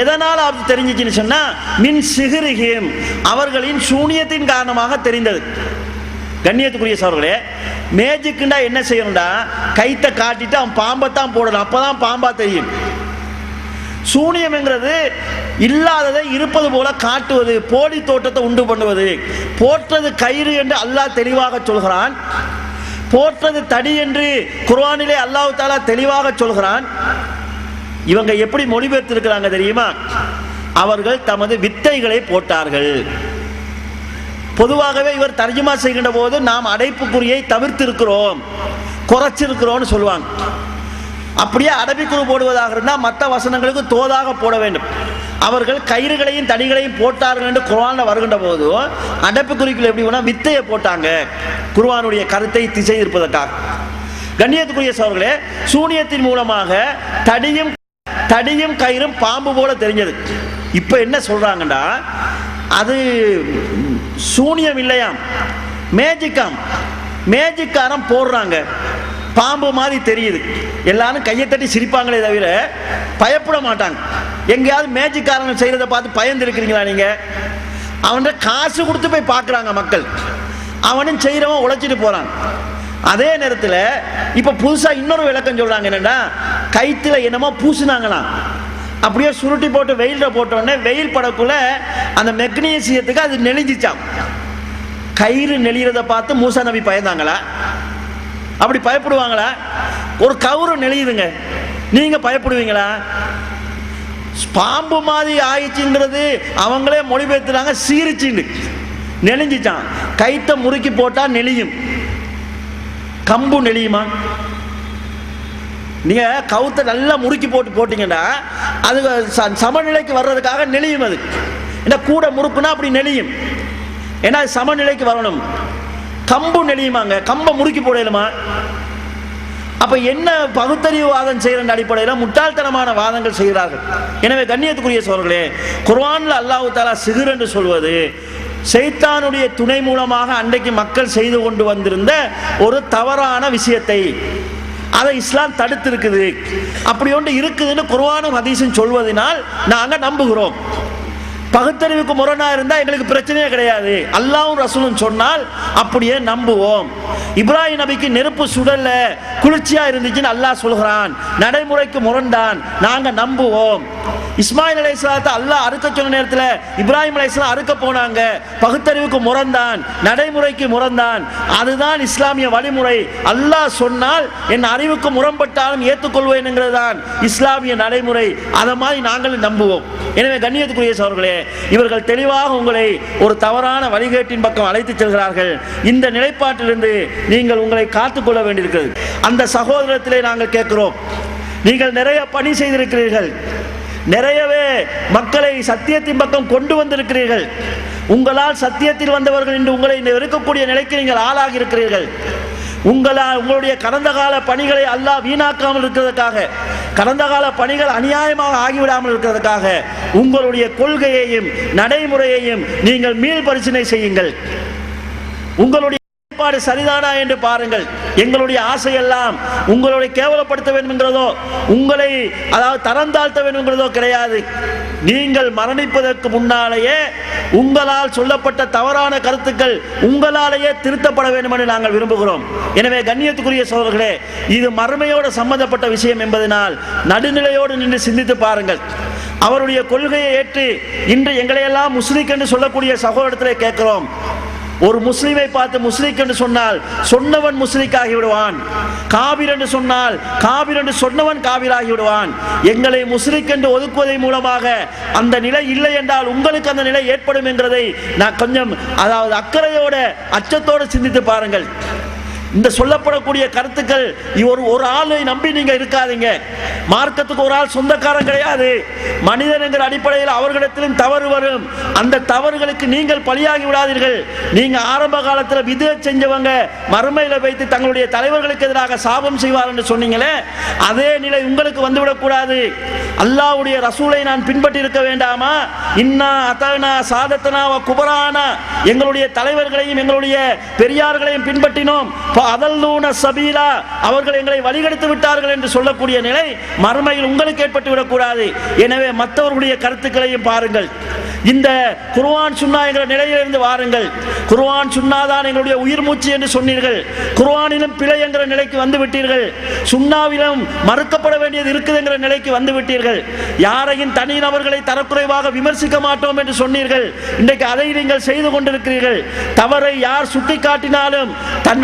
எதனால் அது தெரிஞ்சிச்சுன்னு சொன்னா, மின் சிஹ்ரிஹிம், அவர்களின் சூனியத்தின் காரணமாக தெரிந்தது. கண்ணியத்துக்குரிய சகோதரர்களே, மேஜிக்குண்டா என்ன செய்யணும்டா, கைத்தை காட்டிட்டு அவன் பாம்பைத்தான் போடணும், அப்பதான் பாம்பா தெரியும். சூனியம்ங்கிறது இல்லாததை இருப்பது போல காட்டுவது, போலி தோட்டத்தை உண்டு பண்ணுவது. போற்றது கயிறு என்று அல்லாஹ் தெளிவாக சொல்கிறான், போற்றது தடி என்று குர்ஆனிலே அல்லாஹ் தஆலா தெளிவாக சொல்கிறான். இவங்க எப்படி மொழிபெயர்த்திருக்கிறாங்க தெரியுமா? அவர்கள் தமது வித்தைகளை போட்டார்கள். பொதுவாகவே இவர் தர்ஜுமா செய்கின்ற போது நாம் அடைப்புக்குறியை தவிர்த்திருக்கிறோம், குறைச்சிருக்கிறோம்னு சொல்லுவாங்க. அப்படியே அடைப்புக்குறி போடுவதாக இருந்தால் மற்ற வசனங்களுக்கு தோதாக போட வேண்டும். அவர்கள் கயிறுகளையும் தடிகளையும் போட்டார்கள் என்று குர்ஆன்ல வருகின்ற போது அடைப்புக்குறிக்குள் எப்படி வேணா வித்தையை போட்டாங்க, குர்ஆனுடைய கருத்தை திசை இருப்பதற்காக. கண்ணியத்துக்குரிய சகோதரர்களே, சூனியத்தின் மூலமாக தடியும் கயிறும் பாம்பு போல தெரிஞ்சது. இப்ப என்ன சொல்றாங்கடா, அது சூனியம் இல்லையாம், மேஜிக்காம். மேஜிக்காரம் போடுறாங்க, பாம்பு மாதிரி தெரியுது. எல்லாரும் கையை தட்டி சிரிப்பாங்களே தவிர பயப்பட மாட்டாங்க. எங்கேயாவது மேஜிக்காரன் செய்யறதை பார்த்து பயந்து இருக்கிறீங்களா நீங்க? அவன்கிட்ட காசு கொடுத்து போய் பார்க்குறாங்க மக்கள், அவனும் செய்கிறவன் உழைச்சிட்டு போறான். அதே நேரத்தில் இப்போ புதுசாக இன்னொரு விளக்கம் சொல்றாங்க, என்னன்னா கைத்துல என்னமோ பூசினாங்களாம், அப்படியே சுருட்டி போட்டு வெயிலில் போட்டோடனே வெயில் படக்குள்ள அந்த மெக்னீசியத்துக்கு அது நெளிஞ்சிச்சாம். கயிறு நெளிகிறத பார்த்து மூசா நபி பயந்தாங்களா? அப்படி பயப்படுவாங்களா? ஒரு கவுரு நெளியுதுங்க, நீங்க பயப்படுவீங்களா? பாம்பு மாதிரி ஆயிடுச்சுங்கிறது அவங்களே மொழிபெயர்த்துறாங்க, சீரிச்சுன்னு நெளிஞ்சிச்சான். கைத்தை முறுக்கி போட்டா நெளியும், கம்பு நெளியுமா? நீங்க கவுத்தை நல்லா முறுக்கி போட்டீங்கன்னா அது சமநிலைக்கு வர்றதுக்காக நெளியும். அது என்ன கூட முறுக்குனா அப்படி நெளியும், ஏன்னா சமநிலைக்கு வரணும். கம்பு நெளியுமாங்க, கம்பை முறுக்கி போடலுமா? அப்ப என்ன பகுத்தறிவு வாதம் செய்கிற அடிப்படையில் முட்டாள்தனமான வாதங்கள் செய்கிறார்கள். எனவே கண்ணியத்துக்குரிய சகோதரர்களே, குர்ஆன்ல அல்லாஹ் தஆலா சிஹ்ர் என்று சொல்வது ஷைத்தானுடைய துணை மூலமாக அன்றைக்கு மக்கள் செய்து கொண்டு வந்திருந்த ஒரு தவறான விஷயத்தை, அதை இஸ்லாம் தடுத்திருக்குது. அப்படி ஒன்று இருக்குதுன்னு குர்ஆனும் ஹதீஸும் சொல்வதனால் நாங்க நம்புகிறோம். பகுத்தறிவுக்கு முரணா இருந்தா எங்களுக்கு பிரச்சனையே கிடையாது. அல்லாஹ்வும் ரசூலும் சொன்னால் அப்படியே நம்புவோம். இப்ராஹிம் நபிக்கு நெருப்பு சுடல்ல, குளிர்ச்சியா இருந்துச்சுன்னு அல்லாஹ் சொல்கிறான், நடைமுறைக்கு முரண்டான், நாங்க நம்புவோம். இஸ்மாயில் அலைஹிஸ்ஸலாத்தை அல்லாஹ் அறுக்க சொன்ன நேரத்தில் இப்ராஹிம் அலைஹிஸ்ஸலாம் அறுக்க போனாங்க, பகுத்தறிவுக்கு முரந்தான், நடைமுறைக்கு முரந்தான். அதுதான் இஸ்லாமிய வழிமுறை. அல்லாஹ் சொன்னால் என் அறிவுக்கு முரண்பட்டாலும் ஏற்றுக்கொள்வேன் என்கிறதுதான் இஸ்லாமிய நடைமுறை. அதை மாதிரி நாங்கள் நம்புவோம். எனவே கண்ணியத்துக்குரிய சகோதரர்களே, இவர்கள் தெளிவாக உங்களை ஒரு தவறான வழிகேட்டின் பக்கம் அழைத்து செல்கிறார்கள். இந்த நிலைப்பாட்டிலிருந்து நீங்கள் உங்களை காத்துக்கொள்ள வேண்டியிருக்கிறது. அந்த சகோதரத்திலே நாங்கள் கேட்கிறோம், நீங்கள் நிறைய பணி செய்திருக்கிறீர்கள், நிறையவே மக்களை சத்தியத்தின் பக்கம் கொண்டு வந்திருக்கிறீர்கள். உங்களால் சத்தியத்தில் வந்தவர்கள் இன்று உங்களை இருக்கக்கூடிய நிலைக்கு நீங்கள் ஆளாகி இருக்கிறீர்கள். உங்களுடைய கடந்த கால பணிகளை அல்லாஹ் வீணாக்காமல் இருக்கிறதுக்காக, கடந்த கால பணிகள் அநியாயமாக ஆகிவிடாமல் இருக்கிறதுக்காக உங்களுடைய கொள்கையையும் நடைமுறையையும் நீங்கள் மீள் பரிசீலனை செய்யுங்கள். உங்களுடைய ஏற்பாடு சரிதானா என்று பாருங்கள். எங்களுடைய ஆசையெல்லாம் உங்களை கேவலப்படுத்த வேண்டும் என்கிறதோ, உங்களை அதாவது தரம் தாழ்த்த வேண்டும் என்கிறதோ கிடையாது. நீங்கள் மரணிப்பதற்கு முன்னாலேயே உங்களால் சொல்லப்பட்ட தவறான கருத்துக்கள் உங்களாலேயே திருத்தப்பட வேண்டும் என்று நாங்கள் விரும்புகிறோம். எனவே கண்ணியத்துக்குரிய சகோதரர்களே, இது மறுமையோடு சம்பந்தப்பட்ட விஷயம் என்பதனால் நடுநிலையோடு நின்று சிந்தித்து பாருங்கள். அவருடைய கொள்கையை ஏற்று இன்று எங்களையெல்லாம் முஸ்லிக் என்று சொல்லக்கூடிய சகோதரத்திலே கேட்கிறோம், ஒரு முஸ்லிமை பார்த்து முஸ்லிக் என்று சொன்னால் சொன்னவன் முஸ்லிக் ஆகி விடுவான், காபிர் என்று சொன்னால் காபிர் என்று சொன்னவன் காபிராகி விடுவான். எங்களை முஸ்லிக் என்று ஒதுக்குவதை மூலமாக அந்த நிலை இல்லை என்றால் உங்களுக்கு அந்த நிலை ஏற்படும் என்கிறதை நான் கொஞ்சம் அதாவது அக்கறையோட அச்சத்தோடு சிந்தித்து பாருங்கள். இந்த சொல்லப்படக்கூடிய கருத்துக்கள் ஒரு ஆளை நம்பி நீங்க இருக்காதீங்க. மார்க்கத்துக்கு ஒரு ஆள் சொந்தக்காரன் கிடையாது. மனிதன் என்கிற அடிப்படையில் அவர்களிடத்திலும் தவறு வரும். அந்த தவறுகளுக்கு நீங்கள் பலியாகி விடாதீர்கள். நீங்க ஆரம்ப காலத்தில் விதத் செஞ்சவங்க மறுமையில வைத்து தங்களுடைய தலைவர்களுக்கு எதிராக சாபம் செய்வார் என்று சொன்னீங்களே, அதே நிலை உங்களுக்கு வந்துவிடக்கூடாது. அல்லாஹ்வுடைய ரசூலை நான் பின்பற்றி இருக்க வேண்டாமா? இன்னா அத்தனா சாதத்தனா குபரானா, எங்களுடைய தலைவர்களையும் எங்களுடைய பெரியார்களையும் பின்பற்றினோம், அதல்லூன சபீலா, அவர்கள் எங்களை வழிகெடுத்து விட்டார்கள் என்று சொல்லக்கூடிய நிலை மறுமையில் உங்களுக்கு ஏற்பட்டு விடக்கூடாது. எனவே மற்றவர்களுடைய கருத்துக்களையும் பாருங்கள். இந்த குர்ஆன் சுன்னா என்கிற நிலையிலிருந்து வாருங்கள். குர்ஆன் சுன்னாதான் எங்களுடைய உயிர் மூச்சு என்று சொன்னீர்கள். குர்ஆனிலும் பிழை என்கிற நிலைக்கு வந்து விட்டீர்கள். சுன்னாவிலும் மறுக்கப்பட வேண்டியது இருக்குது என்கிற நிலைக்கு வந்து விட்டீர்கள். யாரையும் தனி நபர்களை தரக்குறைவாக விமர்சிக்க மாட்டோம் என்று சொன்னீர்கள். இன்றைக்கு அதை நீங்கள் செய்து கொண்டிருக்கிறீர்கள். தவறை யார் சுட்டிக்காட்டினாலும்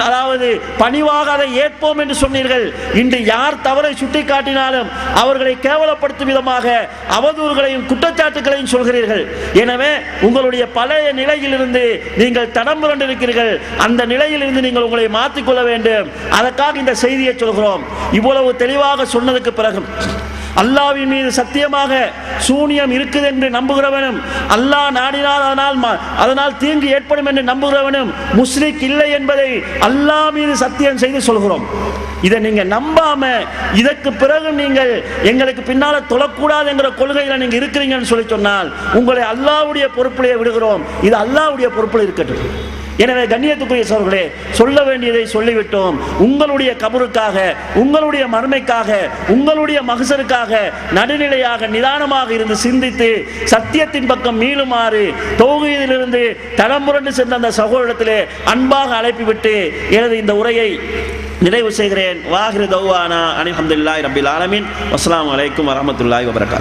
அதாவது பணிவாக அதை ஏற்போம் என்று சொன்னீர்கள். இன்று யார் தவறை சுட்டிக்காட்டினாலும் அவர்களை கேவலப்படுத்தும் விதமாக அவதூறுகளையும் குற்றச்சாட்டுகளையும் சொல்கிறீர்கள். எனவே உங்களுடைய பழைய நிலையிலிருந்து நீங்கள் தடம் புரண்டிருக்கிறீர்கள். அந்த நிலையிலிருந்து நீங்கள் உங்களை மாற்றிக்கொள்ள வேண்டும். அதற்காக இந்த செய்தியை சொல்கிறோம். இவ்வளவு தெளிவாக சொன்னதுக்கு பிறகு அல்லாஹ்வின் மீது சத்தியமாக சூனியம் இருக்குது என்று நம்புகிறவனும், அல்லாஹ் நாடினால் அதனால் தீங்கு ஏற்படும் என்று நம்புகிறவனும் முஸ்லிக் இல்லை என்பதை அல்லாஹ் மீது சத்தியம் செய்து சொல்கிறோம். இதை நீங்க நம்பாம இதற்கு பிறகு நீங்கள் எங்களுக்கு பின்னால தொழக்கூடாது என்கிற கொள்கையில நீங்க இருக்கிறீங்கன்னு சொல்லி சொன்னால் உங்களை அல்லாஹ்வுடைய பொறுப்பிலே விடுகிறோம். இது அல்லாஹ்வுடைய பொறுப்பில் இருக்கட்டும். எனவே கண்ணியத்துக்குரிய சகோதரர்களே, சொல்ல வேண்டியதை சொல்லிவிட்டோம். உங்களுடைய கபருக்காக, உங்களுடைய மறுமைக்காக, உங்களுடைய மகசருக்காக நடுநிலையாக நிதானமாக இருந்து சிந்தித்து சத்தியத்தின் பக்கம் மீளுமாறு தௌஹீதிலிருந்து தடம்புரண்டு சென்ற அந்த சகோதரத்திலே அன்பாக அழைப்பிவிட்டு எனது இந்த உரையை நிறைவு செய்கிறேன். வாஹிரு தௌவானா அல்ஹம்துலில்லாஹி ரப்பில் ஆலமீன். அஸ்ஸலாமு அலைக்கும் வரஹ்மத்துல்லாஹி வபரகாத்துஹு.